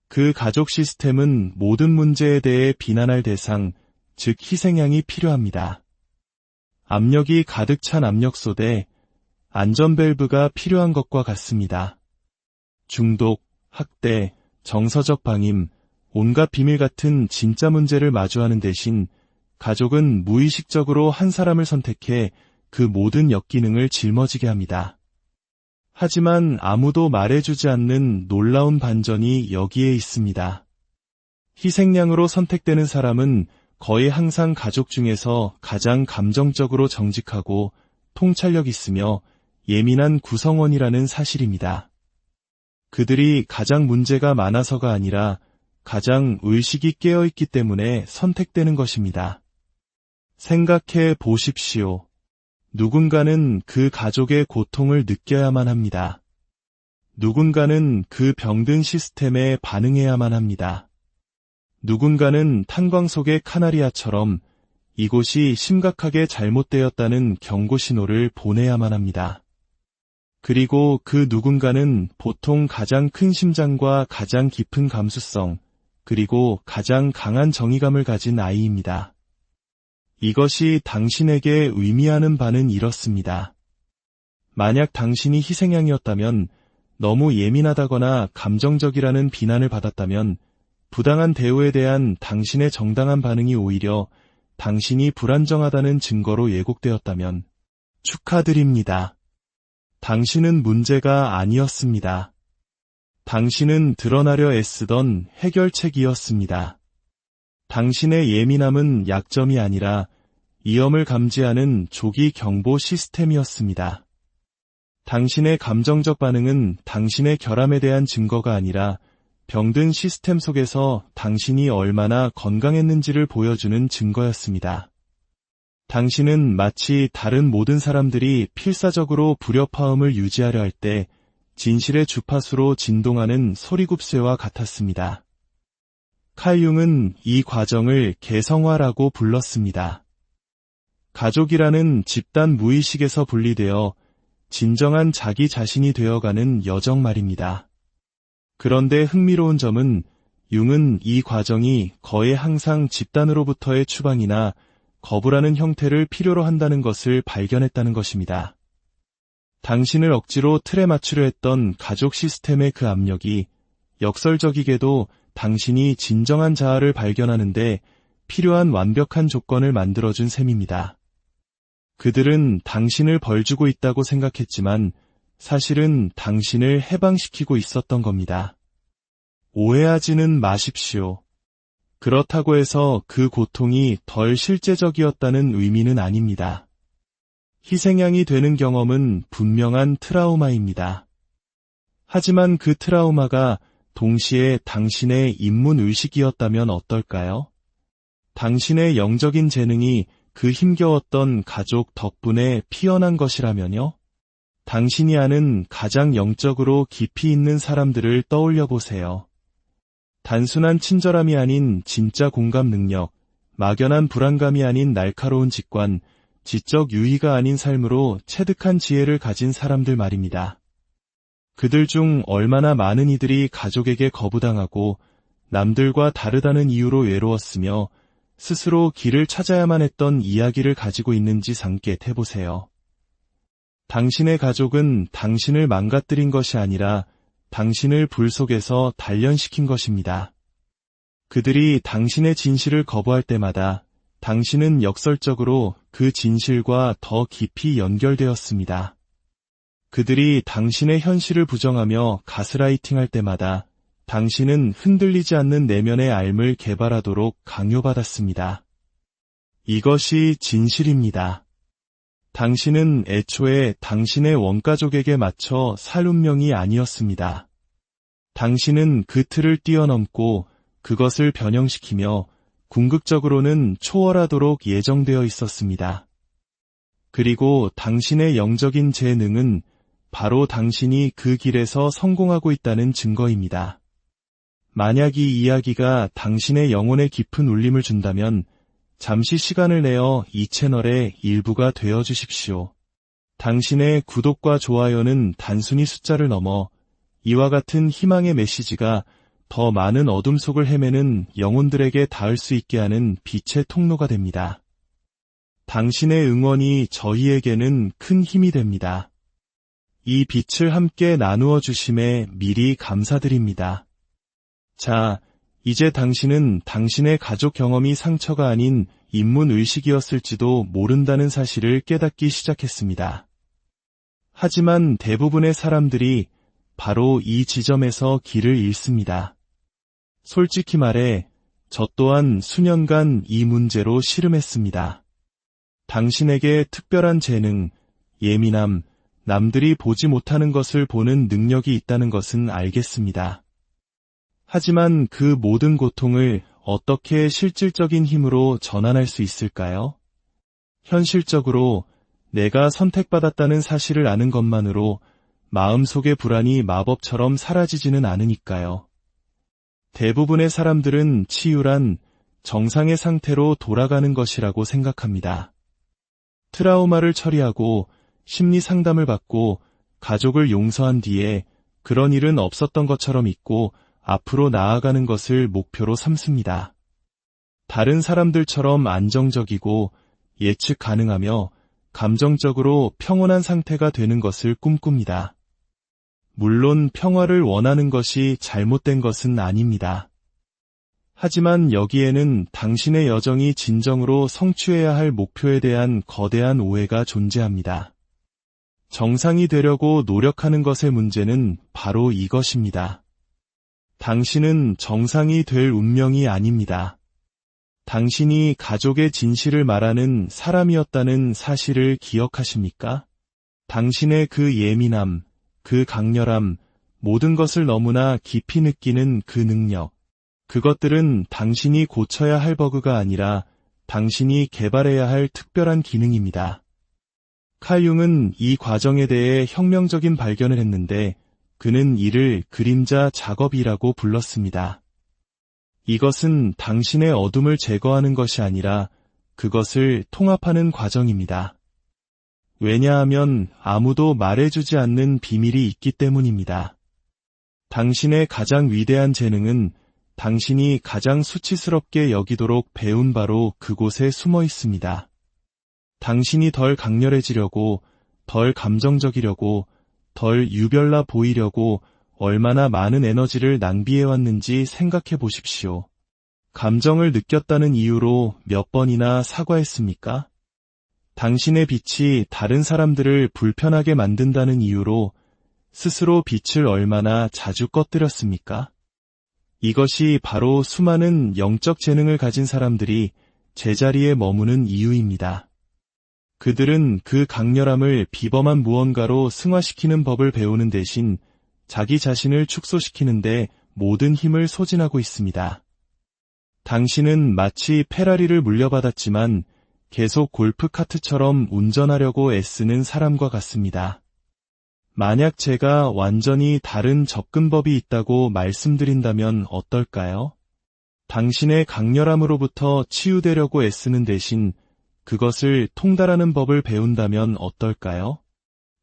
그 가족 시스템은 모든 문제에 대해 비난할 대상, 즉 희생양이 필요합니다. 압력이 가득 찬 압력소대, 안전밸브가 필요한 것과 같습니다. 중독, 학대, 정서적 방임, 온갖 비밀 같은 진짜 문제를 마주하는 대신 가족은 무의식적으로 한 사람을 선택해 그 모든 역기능을 짊어지게 합니다. 하지만 아무도 말해주지 않는 놀라운 반전이 여기에 있습니다. 희생양으로 선택되는 사람은 거의 항상 가족 중에서 가장 감정적으로 정직하고 통찰력 있으며 예민한 구성원이라는 사실입니다. 그들이 가장 문제가 많아서가 아니라 가장 의식이 깨어있기 때문에 선택되는 것입니다. 생각해 보십시오. 누군가는 그 가족의 고통을 느껴야만 합니다. 누군가는 그 병든 시스템에 반응해야만 합니다. 누군가는 탄광 속의 카나리아처럼 이곳이 심각하게 잘못되었다는 경고 신호를 보내야만 합니다. 그리고 그 누군가는 보통 가장 큰 심장과 가장 깊은 감수성, 그리고 가장 강한 정의감을 가진 아이입니다. 이것이 당신에게 의미하는 바는 이렇습니다. 만약 당신이 희생양이었다면, 너무 예민하다거나 감정적이라는 비난을 받았다면, 부당한 대우에 대한 당신의 정당한 반응이 오히려 당신이 불안정하다는 증거로 예곡되었다면, 축하드립니다. 당신은 문제가 아니었습니다. 당신은 드러나려 애쓰던 해결책이었습니다. 당신의 예민함은 약점이 아니라 위험을 감지하는 조기 경보 시스템이었습니다. 당신의 감정적 반응은 당신의 결함에 대한 증거가 아니라 병든 시스템 속에서 당신이 얼마나 건강했는지를 보여주는 증거였습니다. 당신은 마치 다른 모든 사람들이 필사적으로 불협화음을 유지하려 할 때 진실의 주파수로 진동하는 소리굽쇠와 같았습니다. 칼 융은 이 과정을 개성화라고 불렀습니다. 가족이라는 집단 무의식에서 분리되어 진정한 자기 자신이 되어가는 여정 말입니다. 그런데 흥미로운 점은 융은 이 과정이 거의 항상 집단으로부터의 추방이나 거부라는 형태를 필요로 한다는 것을 발견했다는 것입니다. 당신을 억지로 틀에 맞추려 했던 가족 시스템의 그 압력이 역설적이게도 당신이 진정한 자아를 발견하는데 필요한 완벽한 조건을 만들어준 셈입니다. 그들은 당신을 벌주고 있다고 생각했지만 사실은 당신을 해방시키고 있었던 겁니다. 오해하지는 마십시오. 그렇다고 해서 그 고통이 덜 실제적이었다는 의미는 아닙니다. 희생양이 되는 경험은 분명한 트라우마입니다. 하지만 그 트라우마가 동시에 당신의 인문의식이었다면 어떨까요? 당신의 영적인 재능이 그 힘겨웠던 가족 덕분에 피어난 것이라면요? 당신이 아는 가장 영적으로 깊이 있는 사람들을 떠올려 보세요. 단순한 친절함이 아닌 진짜 공감 능력, 막연한 불안감이 아닌 날카로운 직관, 지적 유희가 아닌 삶으로 체득한 지혜를 가진 사람들 말입니다. 그들 중 얼마나 많은 이들이 가족에게 거부당하고 남들과 다르다는 이유로 외로웠으며 스스로 길을 찾아야만 했던 이야기를 가지고 있는지 상기해보세요. 당신의 가족은 당신을 망가뜨린 것이 아니라 당신을 불 속에서 단련시킨 것입니다. 그들이 당신의 진실을 거부할 때마다 당신은 역설적으로 그 진실과 더 깊이 연결되었습니다. 그들이 당신의 현실을 부정하며 가스라이팅할 때마다 당신은 흔들리지 않는 내면의 삶을 개발하도록 강요받았습니다. 이것이 진실입니다. 당신은 애초에 당신의 원가족에게 맞춰 살 운명이 아니었습니다. 당신은 그 틀을 뛰어넘고 그것을 변형시키며 궁극적으로는 초월하도록 예정되어 있었습니다. 그리고 당신의 영적인 재능은 바로 당신이 그 길에서 성공하고 있다는 증거입니다. 만약 이 이야기가 당신의 영혼에 깊은 울림을 준다면 잠시 시간을 내어 이 채널의 일부가 되어 주십시오. 당신의 구독과 좋아요는 단순히 숫자를 넘어 이와 같은 희망의 메시지가 더 많은 어둠 속을 헤매는 영혼들에게 닿을 수 있게 하는 빛의 통로가 됩니다. 당신의 응원이 저희에게는 큰 힘이 됩니다. 이 빛을 함께 나누어 주심에 미리 감사드립니다. 자, 이제 당신은 당신의 가족 경험이 상처가 아닌 인문의식이었을지도 모른다는 사실을 깨닫기 시작했습니다. 하지만 대부분의 사람들이 바로 이 지점에서 길을 잃습니다. 솔직히 말해, 저 또한 수년간 이 문제로 씨름했습니다. 당신에게 특별한 재능, 예민함, 남들이 보지 못하는 것을 보는 능력이 있다는 것은 알겠습니다. 하지만 그 모든 고통을 어떻게 실질적인 힘으로 전환할 수 있을까요? 현실적으로 내가 선택받았다는 사실을 아는 것만으로 마음속의 불안이 마법처럼 사라지지는 않으니까요. 대부분의 사람들은 치유란 정상의 상태로 돌아가는 것이라고 생각합니다. 트라우마를 처리하고 심리 상담을 받고 가족을 용서한 뒤에 그런 일은 없었던 것처럼 잊고 앞으로 나아가는 것을 목표로 삼습니다. 다른 사람들처럼 안정적이고 예측 가능하며 감정적으로 평온한 상태가 되는 것을 꿈꿉니다. 물론 평화를 원하는 것이 잘못된 것은 아닙니다. 하지만 여기에는 당신의 여정이 진정으로 성취해야 할 목표에 대한 거대한 오해가 존재합니다. 정상이 되려고 노력하는 것의 문제는 바로 이것입니다. 당신은 정상이 될 운명이 아닙니다. 당신이 가족의 진실을 말하는 사람이었다는 사실을 기억하십니까? 당신의 그 예민함, 그 강렬함, 모든 것을 너무나 깊이 느끼는 그 능력, 그것들은 당신이 고쳐야 할 버그가 아니라 당신이 개발해야 할 특별한 기능입니다. 칼 융은 이 과정에 대해 혁명적인 발견을 했는데 그는 이를 그림자 작업이라고 불렀습니다. 이것은 당신의 어둠을 제거하는 것이 아니라 그것을 통합하는 과정입니다. 왜냐하면 아무도 말해주지 않는 비밀이 있기 때문입니다. 당신의 가장 위대한 재능은 당신이 가장 수치스럽게 여기도록 배운 바로 그곳에 숨어 있습니다. 당신이 덜 강렬해지려고, 덜 감정적이려고, 덜 유별나 보이려고 얼마나 많은 에너지를 낭비해왔는지 생각해 보십시오. 감정을 느꼈다는 이유로 몇 번이나 사과했습니까? 당신의 빛이 다른 사람들을 불편하게 만든다는 이유로 스스로 빛을 얼마나 자주 꺼뜨렸습니까? 이것이 바로 수많은 영적 재능을 가진 사람들이 제자리에 머무는 이유입니다. 그들은 그 강렬함을 비범한 무언가로 승화시키는 법을 배우는 대신 자기 자신을 축소시키는데 모든 힘을 소진하고 있습니다. 당신은 마치 페라리를 물려받았지만 계속 골프 카트처럼 운전하려고 애쓰는 사람과 같습니다. 만약 제가 완전히 다른 접근법이 있다고 말씀드린다면 어떨까요? 당신의 강렬함으로부터 치유되려고 애쓰는 대신 그것을 통달하는 법을 배운다면 어떨까요?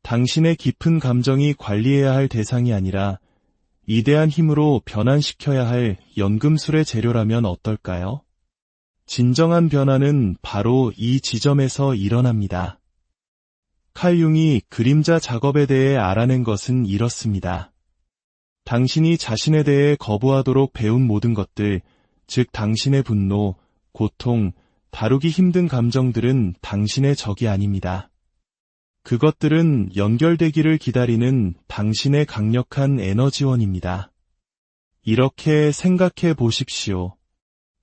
당신의 깊은 감정이 관리해야 할 대상이 아니라 위대한 힘으로 변환시켜야 할 연금술의 재료라면 어떨까요? 진정한 변화는 바로 이 지점에서 일어납니다. 칼 융이 그림자 작업에 대해 알아낸 것은 이렇습니다. 당신이 자신에 대해 거부하도록 배운 모든 것들, 즉 당신의 분노, 고통, 다루기 힘든 감정들은 당신의 적이 아닙니다. 그것들은 연결되기를 기다리는 당신의 강력한 에너지원입니다. 이렇게 생각해 보십시오.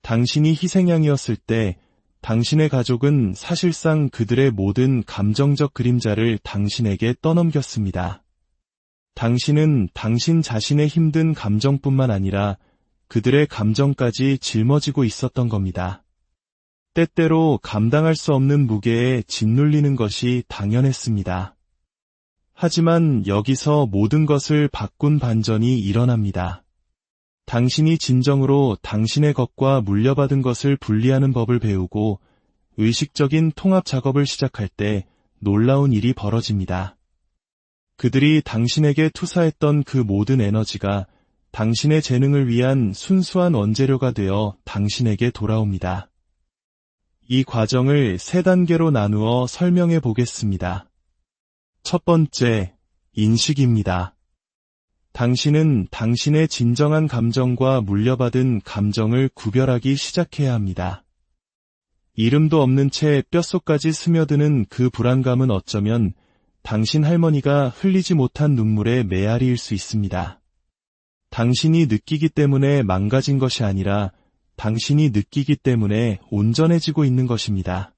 당신이 희생양이었을 때 당신의 가족은 사실상 그들의 모든 감정적 그림자를 당신에게 떠넘겼습니다. 당신은 당신 자신의 힘든 감정뿐만 아니라 그들의 감정까지 짊어지고 있었던 겁니다. 때때로 감당할 수 없는 무게에 짓눌리는 것이 당연했습니다. 하지만 여기서 모든 것을 바꾼 반전이 일어납니다. 당신이 진정으로 당신의 것과 물려받은 것을 분리하는 법을 배우고 의식적인 통합 작업을 시작할 때 놀라운 일이 벌어집니다. 그들이 당신에게 투사했던 그 모든 에너지가 당신의 재능을 위한 순수한 원재료가 되어 당신에게 돌아옵니다. 이 과정을 3단계로 나누어 설명해 보겠습니다. 첫 번째, 인식입니다. 당신은 당신의 진정한 감정과 물려받은 감정을 구별하기 시작해야 합니다. 이름도 없는 채 뼛속까지 스며드는 그 불안감은 어쩌면 당신 할머니가 흘리지 못한 눈물의 메아리일 수 있습니다. 당신이 느끼기 때문에 망가진 것이 아니라 당신이 느끼기 때문에 온전해지고 있는 것입니다.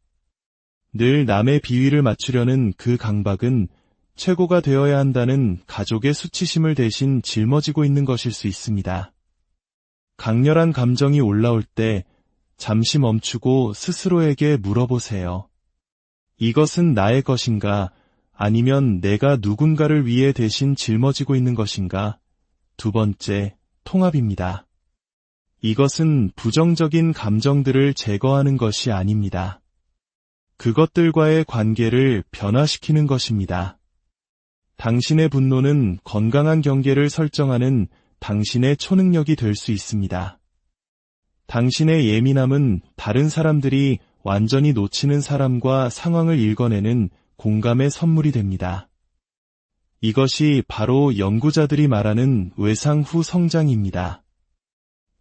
늘 남의 비위를 맞추려는 그 강박은 최고가 되어야 한다는 가족의 수치심을 대신 짊어지고 있는 것일 수 있습니다. 강렬한 감정이 올라올 때 잠시 멈추고 스스로에게 물어보세요. 이것은 나의 것인가? 아니면 내가 누군가를 위해 대신 짊어지고 있는 것인가? 두 번째, 통합입니다. 이것은 부정적인 감정들을 제거하는 것이 아닙니다. 그것들과의 관계를 변화시키는 것입니다. 당신의 분노는 건강한 경계를 설정하는 당신의 초능력이 될 수 있습니다. 당신의 예민함은 다른 사람들이 완전히 놓치는 사람과 상황을 읽어내는 공감의 선물이 됩니다. 이것이 바로 연구자들이 말하는 외상 후 성장입니다.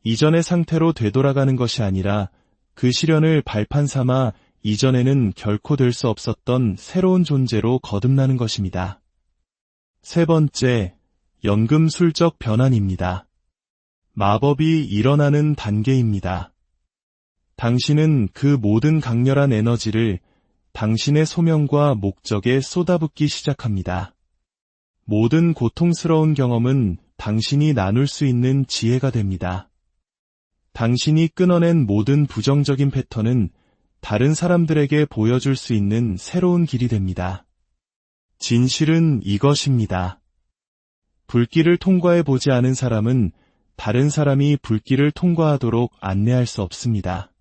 이전의 상태로 되돌아가는 것이 아니라 그 시련을 발판 삼아 이전에는 결코 될 수 없었던 새로운 존재로 거듭나는 것입니다. 세 번째, 연금술적 변환입니다. 마법이 일어나는 단계입니다. 당신은 그 모든 강렬한 에너지를 당신의 소명과 목적에 쏟아붓기 시작합니다. 모든 고통스러운 경험은 당신이 나눌 수 있는 지혜가 됩니다. 당신이 끊어낸 모든 부정적인 패턴은 다른 사람들에게 보여줄 수 있는 새로운 길이 됩니다. 진실은 이것입니다. 불길을 통과해 보지 않은 사람은 다른 사람이 불길을 통과하도록 안내할 수 없습니다.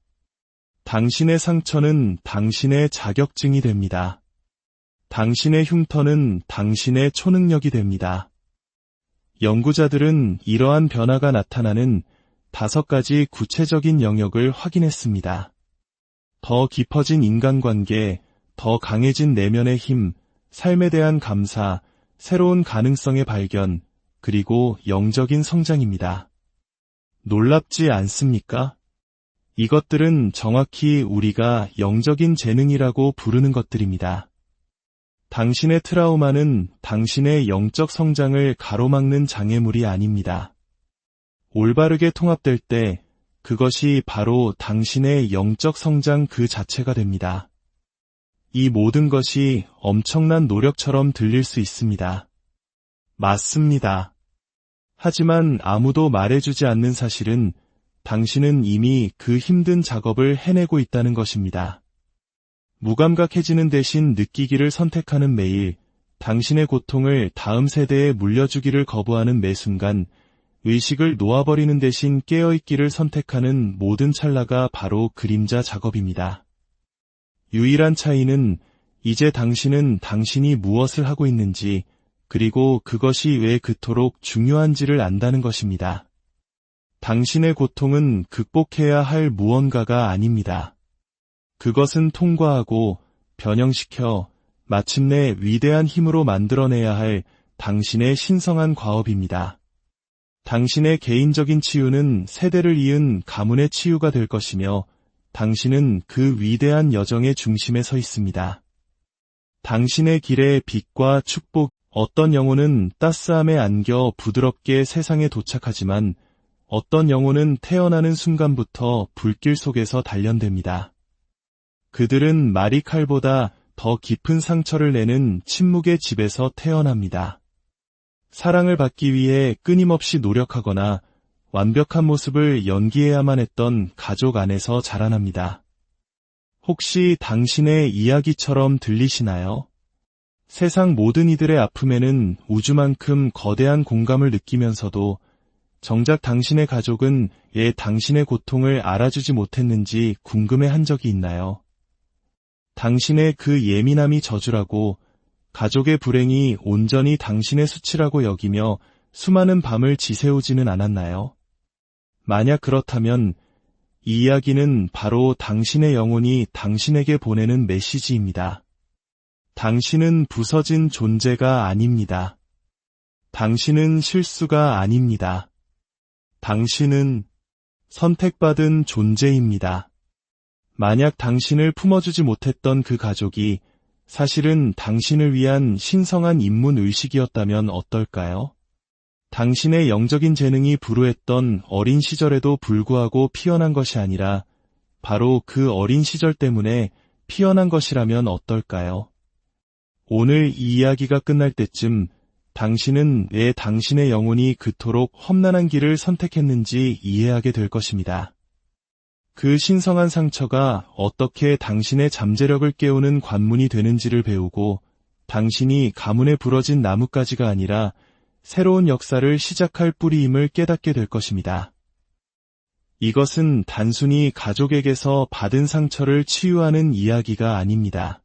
당신의 상처는 당신의 자격증이 됩니다. 당신의 흉터는 당신의 초능력이 됩니다. 연구자들은 이러한 변화가 나타나는 5가지 구체적인 영역을 확인했습니다. 더 깊어진 인간관계, 더 강해진 내면의 힘, 삶에 대한 감사, 새로운 가능성의 발견, 그리고 영적인 성장입니다. 놀랍지 않습니까? 이것들은 정확히 우리가 영적인 재능이라고 부르는 것들입니다. 당신의 트라우마는 당신의 영적 성장을 가로막는 장애물이 아닙니다. 올바르게 통합될 때 그것이 바로 당신의 영적 성장 그 자체가 됩니다. 이 모든 것이 엄청난 노력처럼 들릴 수 있습니다. 맞습니다. 하지만 아무도 말해주지 않는 사실은 당신은 이미 그 힘든 작업을 해내고 있다는 것입니다. 무감각해지는 대신 느끼기를 선택하는 매일, 당신의 고통을 다음 세대에 물려주기를 거부하는 매 순간, 의식을 놓아버리는 대신 깨어있기를 선택하는 모든 찰나가 바로 그림자 작업입니다. 유일한 차이는 이제 당신은 당신이 무엇을 하고 있는지, 그리고 그것이 왜 그토록 중요한지를 안다는 것입니다. 당신의 고통은 극복해야 할 무언가가 아닙니다. 그것은 통과하고 변형시켜 마침내 위대한 힘으로 만들어내야 할 당신의 신성한 과업입니다. 당신의 개인적인 치유는 세대를 이은 가문의 치유가 될 것이며 당신은 그 위대한 여정의 중심에 서 있습니다. 당신의 길에 빛과 축복, 어떤 영혼은 따스함에 안겨 부드럽게 세상에 도착하지만 어떤 영혼은 태어나는 순간부터 불길 속에서 단련됩니다. 그들은 마리칼보다 더 깊은 상처를 내는 침묵의 집에서 태어납니다. 사랑을 받기 위해 끊임없이 노력하거나 완벽한 모습을 연기해야만 했던 가족 안에서 자라납니다. 혹시 당신의 이야기처럼 들리시나요? 세상 모든 이들의 아픔에는 우주만큼 거대한 공감을 느끼면서도 정작 당신의 가족은 왜 당신의 고통을 알아주지 못했는지 궁금해한 적이 있나요? 당신의 그 예민함이 저주라고, 가족의 불행이 온전히 당신의 수치라고 여기며 수많은 밤을 지새우지는 않았나요? 만약 그렇다면 이 이야기는 바로 당신의 영혼이 당신에게 보내는 메시지입니다. 당신은 부서진 존재가 아닙니다. 당신은 실수가 아닙니다. 당신은 선택받은 존재입니다. 만약 당신을 품어주지 못했던 그 가족이 사실은 당신을 위한 신성한 인문의식이었다면 어떨까요? 당신의 영적인 재능이 불우했던 어린 시절에도 불구하고 피어난 것이 아니라 바로 그 어린 시절 때문에 피어난 것이라면 어떨까요? 오늘 이 이야기가 끝날 때쯤 당신은 왜 당신의 영혼이 그토록 험난한 길을 선택했는지 이해하게 될 것입니다. 그 신성한 상처가 어떻게 당신의 잠재력을 깨우는 관문이 되는지를 배우고 당신이 가문에 부러진 나뭇가지가 아니라 새로운 역사를 시작할 뿌리임을 깨닫게 될 것입니다. 이것은 단순히 가족에게서 받은 상처를 치유하는 이야기가 아닙니다.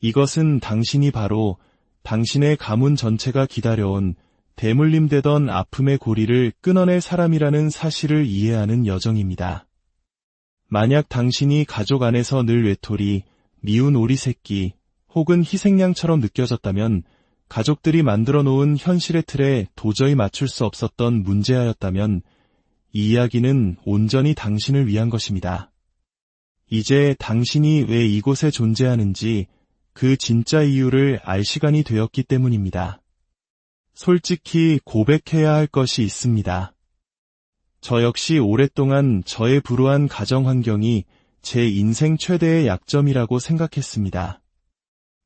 이것은 당신이 바로 당신의 가문 전체가 기다려온 대물림되던 아픔의 고리를 끊어낼 사람이라는 사실을 이해하는 여정입니다. 만약 당신이 가족 안에서 늘 외톨이, 미운 오리 새끼, 혹은 희생양처럼 느껴졌다면, 가족들이 만들어 놓은 현실의 틀에 도저히 맞출 수 없었던 문제아였다면, 이 이야기는 온전히 당신을 위한 것입니다. 이제 당신이 왜 이곳에 존재하는지 그 진짜 이유를 알 시간이 되었기 때문입니다. 솔직히 고백해야 할 것이 있습니다. 저 역시 오랫동안 저의 불우한 가정 환경이 제 인생 최대의 약점이라고 생각했습니다.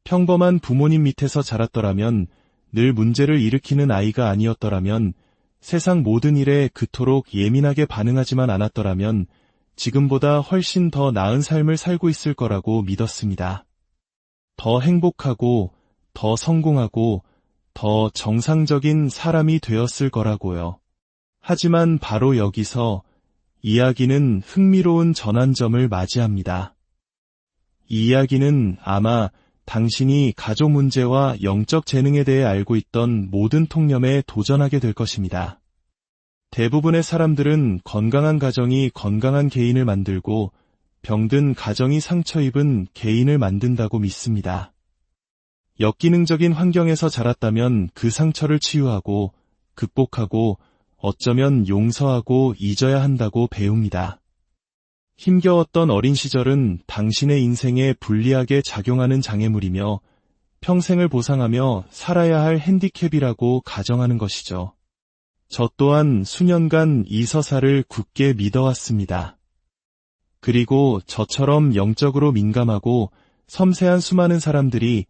평범한 부모님 밑에서 자랐더라면, 늘 문제를 일으키는 아이가 아니었더라면, 세상 모든 일에 그토록 예민하게 반응하지만 않았더라면 지금보다 훨씬 더 나은 삶을 살고 있을 거라고 믿었습니다. 더 행복하고, 더 성공하고, 더 정상적인 사람이 되었을 거라고요. 하지만 바로 여기서 이야기는 흥미로운 전환점을 맞이합니다. 이 이야기는 아마 당신이 가족 문제와 영적 재능에 대해 알고 있던 모든 통념에 도전하게 될 것입니다. 대부분의 사람들은 건강한 가정이 건강한 개인을 만들고 병든 가정이 상처 입은 개인을 만든다고 믿습니다. 역기능적인 환경에서 자랐다면 그 상처를 치유하고 극복하고 어쩌면 용서하고 잊어야 한다고 배웁니다. 힘겨웠던 어린 시절은 당신의 인생에 불리하게 작용하는 장애물이며 평생을 보상하며 살아야 할 핸디캡이라고 가정하는 것이죠. 저 또한 수년간 이 서사를 굳게 믿어왔습니다. 그리고 저처럼 영적으로 민감하고 섬세한 수많은 사람들이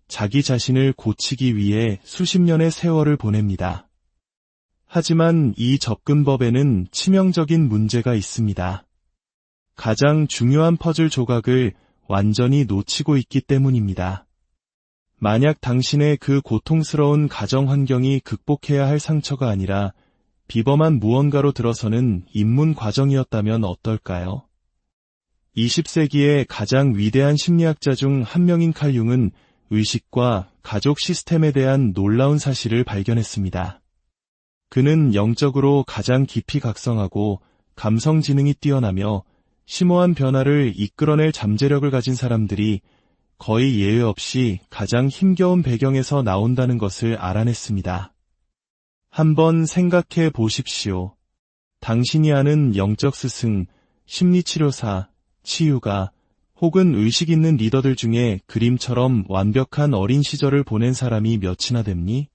자기 자신을 고치기 위해 수십 년의 세월을 보냅니다. 하지만 이 접근법에는 치명적인 문제가 있습니다. 가장 중요한 퍼즐 조각을 완전히 놓치고 있기 때문입니다. 만약 당신의 그 고통스러운 가정 환경이 극복해야 할 상처가 아니라 비범한 무언가로 들어서는 입문 과정이었다면 어떨까요? 20세기의 가장 위대한 심리학자 중 한 명인 칼 융은 의식과 가족 시스템에 대한 놀라운 사실을 발견했습니다. 그는 영적으로 가장 깊이 각성하고 감성 지능이 뛰어나며 심오한 변화를 이끌어낼 잠재력을 가진 사람들이 거의 예외 없이 가장 힘겨운 배경에서 나온다는 것을 알아냈습니다. 한번 생각해 보십시오. 당신이 아는 영적 스승, 심리치료사, 치유가 혹은 의식 있는 리더들 중에 그림처럼 완벽한 어린 시절을 보낸 사람이 몇이나 됩니?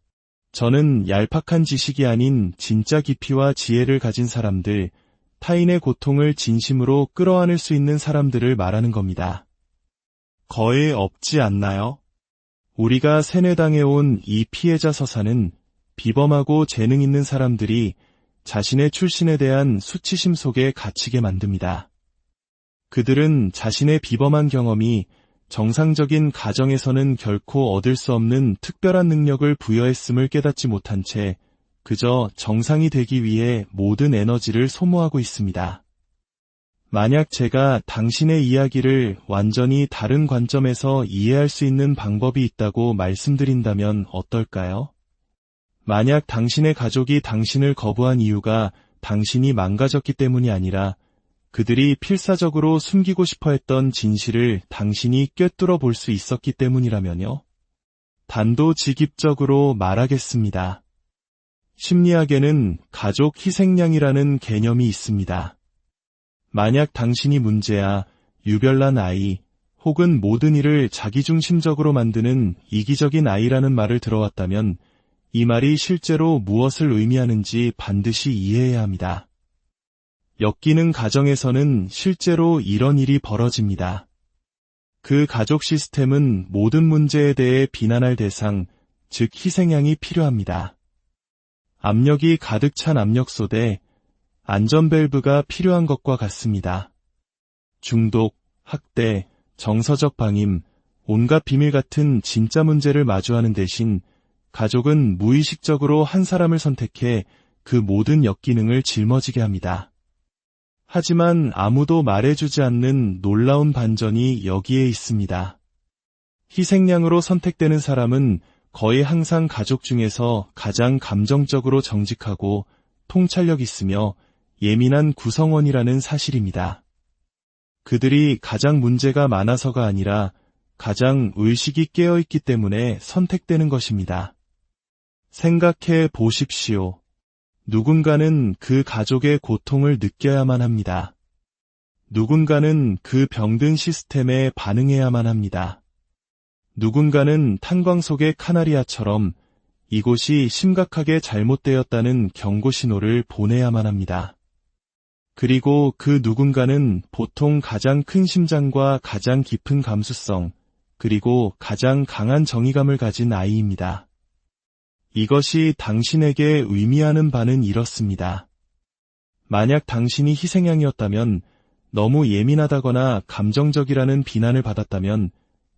저는 얄팍한 지식이 아닌 진짜 깊이와 지혜를 가진 사람들, 타인의 고통을 진심으로 끌어안을 수 있는 사람들을 말하는 겁니다. 거의 없지 않나요? 우리가 세뇌당해온 이 피해자 서사는 비범하고 재능 있는 사람들이 자신의 출신에 대한 수치심 속에 갇히게 만듭니다. 그들은 자신의 비범한 경험이 정상적인 가정에서는 결코 얻을 수 없는 특별한 능력을 부여했음을 깨닫지 못한 채 그저 정상이 되기 위해 모든 에너지를 소모하고 있습니다. 만약 제가 당신의 이야기를 완전히 다른 관점에서 이해할 수 있는 방법이 있다고 말씀드린다면 어떨까요? 만약 당신의 가족이 당신을 거부한 이유가 당신이 망가졌기 때문이 아니라 그들이 필사적으로 숨기고 싶어 했던 진실을 당신이 꿰뚫어 볼 수 있었기 때문이라면요? 단도직입적으로 말하겠습니다. 심리학에는 가족 희생양이라는 개념이 있습니다. 만약 당신이 문제야, 유별난 아이, 혹은 모든 일을 자기중심적으로 만드는 이기적인 아이라는 말을 들어왔다면 이 말이 실제로 무엇을 의미하는지 반드시 이해해야 합니다. 엮이는 가정에서는 실제로 이런 일이 벌어집니다. 그 가족 시스템은 모든 문제에 대해 비난할 대상, 즉 희생양이 필요합니다. 압력이 가득 찬 압력소대, 안전밸브가 필요한 것과 같습니다. 중독, 학대, 정서적 방임, 온갖 비밀 같은 진짜 문제를 마주하는 대신 가족은 무의식적으로 한 사람을 선택해 그 모든 역기능을 짊어지게 합니다. 하지만 아무도 말해주지 않는 놀라운 반전이 여기에 있습니다. 희생양으로 선택되는 사람은 거의 항상 가족 중에서 가장 감정적으로 정직하고 통찰력 있으며 예민한 구성원이라는 사실입니다. 그들이 가장 문제가 많아서가 아니라 가장 의식이 깨어있기 때문에 선택되는 것입니다. 생각해 보십시오. 누군가는 그 가족의 고통을 느껴야만 합니다. 누군가는 그 병든 시스템에 반응해야만 합니다. 누군가는 탄광 속의 카나리아처럼 이곳이 심각하게 잘못되었다는 경고 신호를 보내야만 합니다. 그리고 그 누군가는 보통 가장 큰 심장과 가장 깊은 감수성, 그리고 가장 강한 정의감을 가진 아이입니다. 이것이 당신에게 의미하는 바는 이렇습니다. 만약 당신이 희생양이었다면, 너무 예민하다거나 감정적이라는 비난을 받았다면,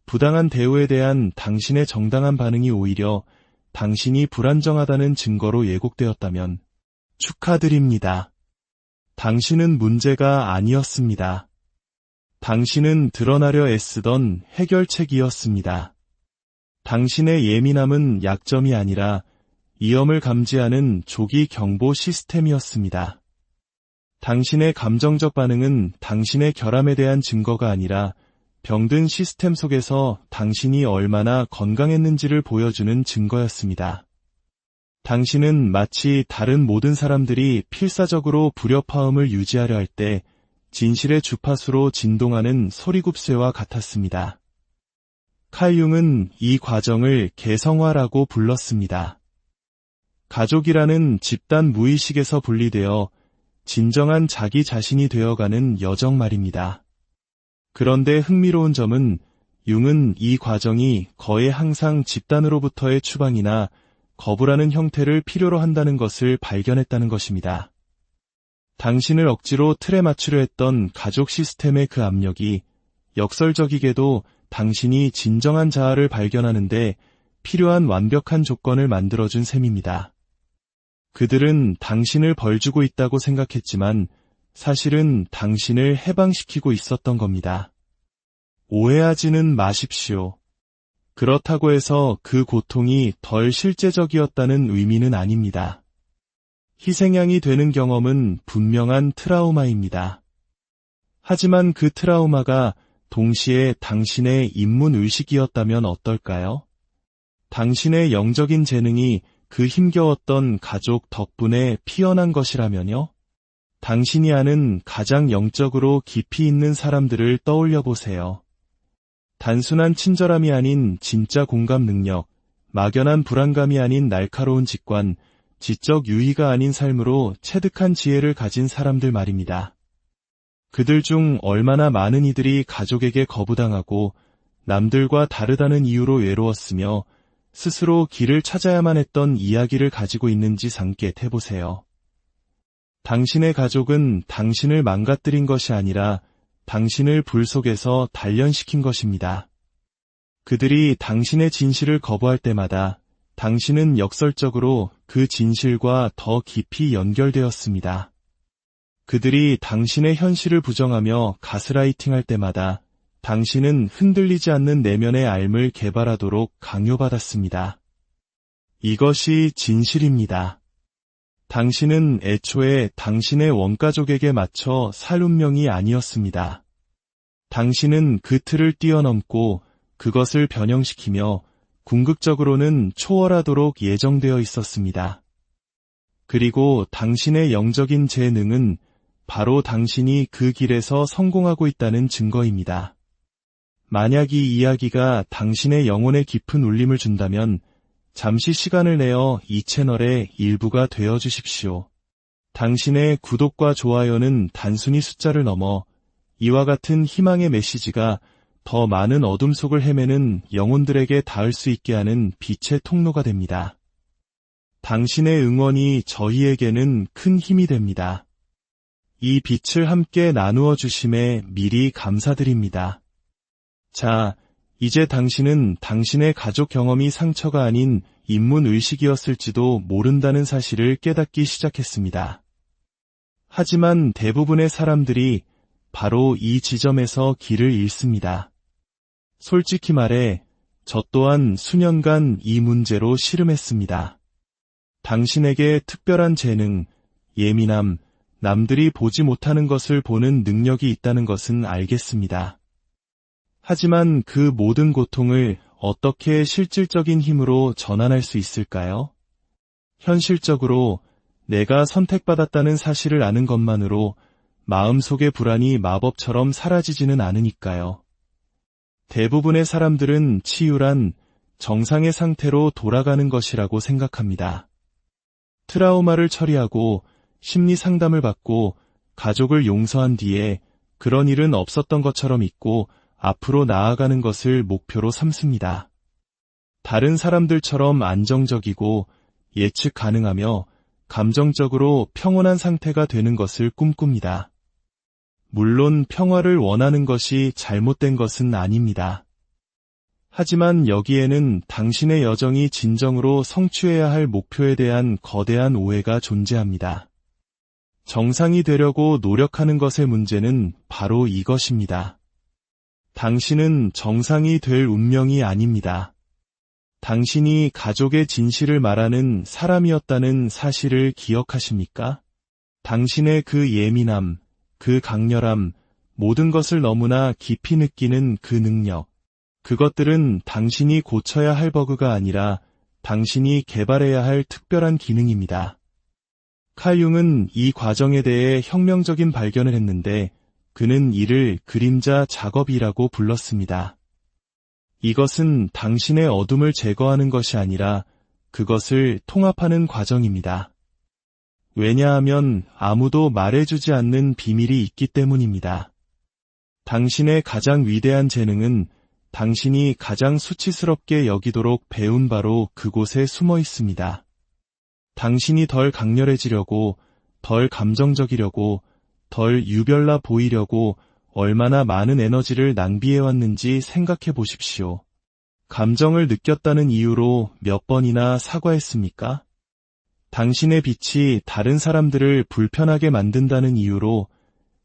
부당한 대우에 대한 당신의 정당한 반응이 오히려 당신이 불안정하다는 증거로 예곡되었다면, 축하드립니다. 당신은 문제가 아니었습니다. 당신은 드러나려 애쓰던 해결책이었습니다. 당신의 예민함은 약점이 아니라 위험을 감지하는 조기 경보 시스템이었습니다. 당신의 감정적 반응은 당신의 결함에 대한 증거가 아니라 병든 시스템 속에서 당신이 얼마나 건강했는지를 보여주는 증거였습니다. 당신은 마치 다른 모든 사람들이 필사적으로 불협화음을 유지하려 할 때 진실의 주파수로 진동하는 소리굽쇠와 같았습니다. 칼 융은 이 과정을 개성화라고 불렀습니다. 가족이라는 집단 무의식에서 분리되어 진정한 자기 자신이 되어가는 여정 말입니다. 그런데 흥미로운 점은 융은 이 과정이 거의 항상 집단으로부터의 추방이나 거부라는 형태를 필요로 한다는 것을 발견했다는 것입니다. 당신을 억지로 틀에 맞추려 했던 가족 시스템의 그 압력이 역설적이게도 당신이 진정한 자아를 발견하는데 필요한 완벽한 조건을 만들어준 셈입니다. 그들은 당신을 벌주고 있다고 생각했지만 사실은 당신을 해방시키고 있었던 겁니다. 오해하지는 마십시오. 그렇다고 해서 그 고통이 덜 실제적이었다는 의미는 아닙니다. 희생양이 되는 경험은 분명한 트라우마입니다. 하지만 그 트라우마가 동시에 당신의 인문의식이었다면 어떨까요? 당신의 영적인 재능이 그 힘겨웠던 가족 덕분에 피어난 것이라면요? 당신이 아는 가장 영적으로 깊이 있는 사람들을 떠올려 보세요. 단순한 친절함이 아닌 진짜 공감 능력, 막연한 불안감이 아닌 날카로운 직관, 지적 유희가 아닌 삶으로 체득한 지혜를 가진 사람들 말입니다. 그들 중 얼마나 많은 이들이 가족에게 거부당하고 남들과 다르다는 이유로 외로웠으며 스스로 길을 찾아야만 했던 이야기를 가지고 있는지 상기해보세요. 당신의 가족은 당신을 망가뜨린 것이 아니라 당신을 불 속에서 단련시킨 것입니다. 그들이 당신의 진실을 거부할 때마다 당신은 역설적으로 그 진실과 더 깊이 연결되었습니다. 그들이 당신의 현실을 부정하며 가스라이팅할 때마다 당신은 흔들리지 않는 내면의 삶을 개발하도록 강요받았습니다. 이것이 진실입니다. 당신은 애초에 당신의 원가족에게 맞춰 살 운명이 아니었습니다. 당신은 그 틀을 뛰어넘고 그것을 변형시키며 궁극적으로는 초월하도록 예정되어 있었습니다. 그리고 당신의 영적인 재능은 바로 당신이 그 길에서 성공하고 있다는 증거입니다. 만약 이 이야기가 당신의 영혼에 깊은 울림을 준다면 잠시 시간을 내어 이 채널의 일부가 되어 주십시오. 당신의 구독과 좋아요는 단순히 숫자를 넘어 이와 같은 희망의 메시지가 더 많은 어둠 속을 헤매는 영혼들에게 닿을 수 있게 하는 빛의 통로가 됩니다. 당신의 응원이 저희에게는 큰 힘이 됩니다. 이 빛을 함께 나누어 주심에 미리 감사드립니다. 자, 이제 당신은 당신의 가족 경험이 상처가 아닌 인문의식이었을지도 모른다는 사실을 깨닫기 시작했습니다. 하지만 대부분의 사람들이 바로 이 지점에서 길을 잃습니다. 솔직히 말해, 저 또한 수년간 이 문제로 씨름했습니다. 당신에게 특별한 재능, 예민함, 남들이 보지 못하는 것을 보는 능력이 있다는 것은 알겠습니다. 하지만 그 모든 고통을 어떻게 실질적인 힘으로 전환할 수 있을까요? 현실적으로 내가 선택받았다는 사실을 아는 것만으로 마음속의 불안이 마법처럼 사라지지는 않으니까요. 대부분의 사람들은 치유란 정상의 상태로 돌아가는 것이라고 생각합니다. 트라우마를 처리하고 심리 상담을 받고 가족을 용서한 뒤에 그런 일은 없었던 것처럼 잊고 앞으로 나아가는 것을 목표로 삼습니다. 다른 사람들처럼 안정적이고 예측 가능하며 감정적으로 평온한 상태가 되는 것을 꿈꿉니다. 물론 평화를 원하는 것이 잘못된 것은 아닙니다. 하지만 여기에는 당신의 여정이 진정으로 성취해야 할 목표에 대한 거대한 오해가 존재합니다. 정상이 되려고 노력하는 것의 문제는 바로 이것입니다. 당신은 정상이 될 운명이 아닙니다. 당신이 가족의 진실을 말하는 사람이었다는 사실을 기억하십니까? 당신의 그 예민함, 그 강렬함, 모든 것을 너무나 깊이 느끼는 그 능력, 그것들은 당신이 고쳐야 할 버그가 아니라 당신이 개발해야 할 특별한 기능입니다. 칼 융은 이 과정에 대해 혁명적인 발견을 했는데 그는 이를 그림자 작업이라고 불렀습니다. 이것은 당신의 어둠을 제거하는 것이 아니라 그것을 통합하는 과정입니다. 왜냐하면 아무도 말해주지 않는 비밀이 있기 때문입니다. 당신의 가장 위대한 재능은 당신이 가장 수치스럽게 여기도록 배운 바로 그곳에 숨어 있습니다. 당신이 덜 강렬해지려고, 덜 감정적이려고, 덜 유별나 보이려고 얼마나 많은 에너지를 낭비해왔는지 생각해 보십시오. 감정을 느꼈다는 이유로 몇 번이나 사과했습니까? 당신의 빛이 다른 사람들을 불편하게 만든다는 이유로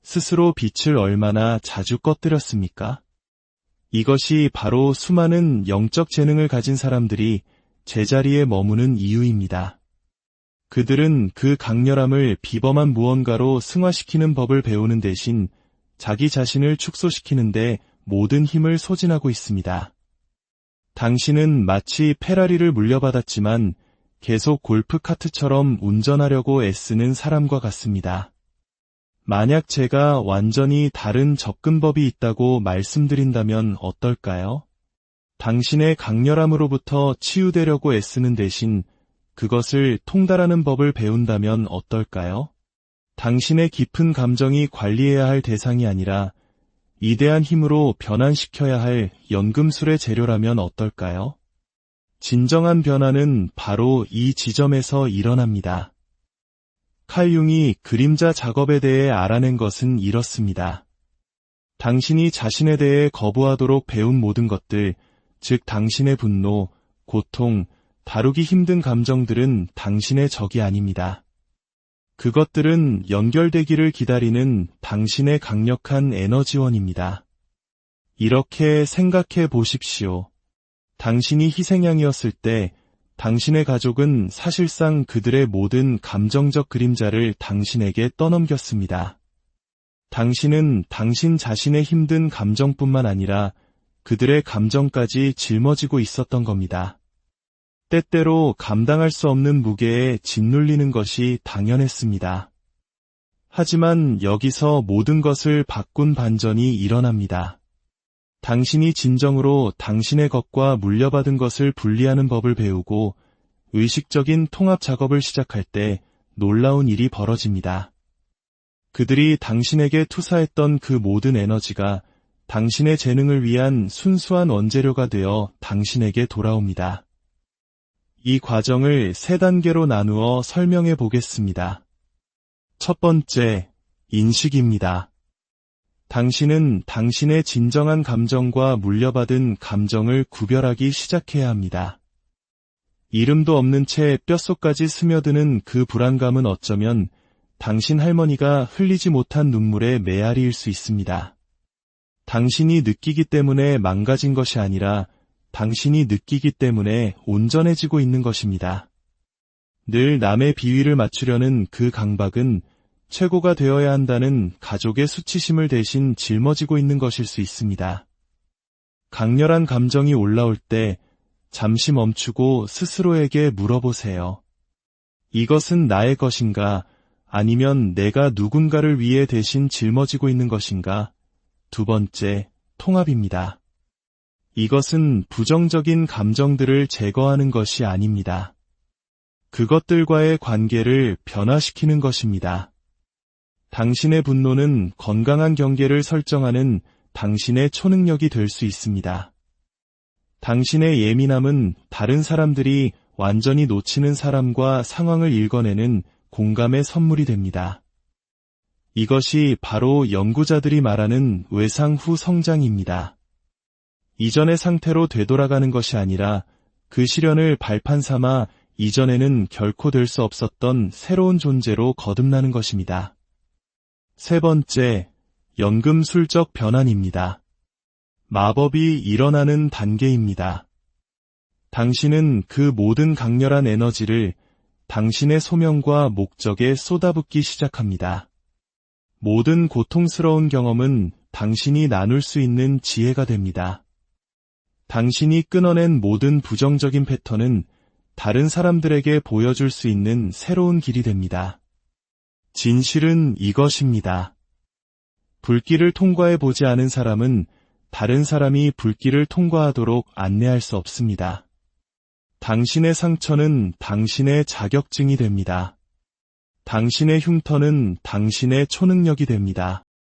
스스로 빛을 얼마나 자주 꺼뜨렸습니까? 이것이 바로 수많은 영적 재능을 가진 사람들이 제자리에 머무는 이유입니다. 그들은 그 강렬함을 비범한 무언가로 승화시키는 법을 배우는 대신 자기 자신을 축소시키는데 모든 힘을 소진하고 있습니다. 당신은 마치 페라리를 물려받았지만 계속 골프카트처럼 운전하려고 애쓰는 사람과 같습니다. 만약 제가 완전히 다른 접근법이 있다고 말씀드린다면 어떨까요? 당신의 강렬함으로부터 치유되려고 애쓰는 대신 그것을 통달하는 법을 배운다면 어떨까요? 당신의 깊은 감정이 관리해야 할 대상이 아니라 위대한 힘으로 변환시켜야 할 연금술의 재료라면 어떨까요? 진정한 변화는 바로 이 지점에서 일어납니다. 칼 융이 그림자 작업에 대해 알아낸 것은 이렇습니다. 당신이 자신에 대해 거부하도록 배운 모든 것들, 즉 당신의 분노, 고통, 다루기 힘든 감정들은 당신의 적이 아닙니다. 그것들은 연결되기를 기다리는 당신의 강력한 에너지원입니다. 이렇게 생각해 보십시오. 당신이 희생양이었을 때 당신의 가족은 사실상 그들의 모든 감정적 그림자를 당신에게 떠넘겼습니다. 당신은 당신 자신의 힘든 감정뿐만 아니라 그들의 감정까지 짊어지고 있었던 겁니다. 때때로 감당할 수 없는 무게에 짓눌리는 것이 당연했습니다. 하지만 여기서 모든 것을 바꾼 반전이 일어납니다. 당신이 진정으로 당신의 것과 물려받은 것을 분리하는 법을 배우고 의식적인 통합 작업을 시작할 때 놀라운 일이 벌어집니다. 그들이 당신에게 투사했던 그 모든 에너지가 당신의 재능을 위한 순수한 원재료가 되어 당신에게 돌아옵니다. 이 과정을 3단계로 나누어 설명해 보겠습니다. 첫 번째, 인식입니다. 당신은 당신의 진정한 감정과 물려받은 감정을 구별하기 시작해야 합니다. 이름도 없는 채 뼛속까지 스며드는 그 불안감은 어쩌면 당신 할머니가 흘리지 못한 눈물의 메아리일 수 있습니다. 당신이 느끼기 때문에 망가진 것이 아니라 당신이 느끼기 때문에 온전해지고 있는 것입니다. 늘 남의 비위를 맞추려는 그 강박은 최고가 되어야 한다는 가족의 수치심을 대신 짊어지고 있는 것일 수 있습니다. 강렬한 감정이 올라올 때 잠시 멈추고 스스로에게 물어보세요. 이것은 나의 것인가? 아니면 내가 누군가를 위해 대신 짊어지고 있는 것인가? 두 번째, 통합입니다. 이것은 부정적인 감정들을 제거하는 것이 아닙니다. 그것들과의 관계를 변화시키는 것입니다. 당신의 분노는 건강한 경계를 설정하는 당신의 초능력이 될 수 있습니다. 당신의 예민함은 다른 사람들이 완전히 놓치는 사람과 상황을 읽어내는 공감의 선물이 됩니다. 이것이 바로 연구자들이 말하는 외상 후 성장입니다. 이전의 상태로 되돌아가는 것이 아니라 그 시련을 발판 삼아 이전에는 결코 될 수 없었던 새로운 존재로 거듭나는 것입니다. 세 번째, 연금술적 변환입니다. 마법이 일어나는 단계입니다. 당신은 그 모든 강렬한 에너지를 당신의 소명과 목적에 쏟아붓기 시작합니다. 모든 고통스러운 경험은 당신이 나눌 수 있는 지혜가 됩니다. 당신이 끊어낸 모든 부정적인 패턴은 다른 사람들에게 보여줄 수 있는 새로운 길이 됩니다. 진실은 이것입니다. 불길을 통과해 보지 않은 사람은 다른 사람이 불길을 통과하도록 안내할 수 없습니다. 당신의 상처는 당신의 자격증이 됩니다. 당신의 흉터는 당신의 초능력이 됩니다.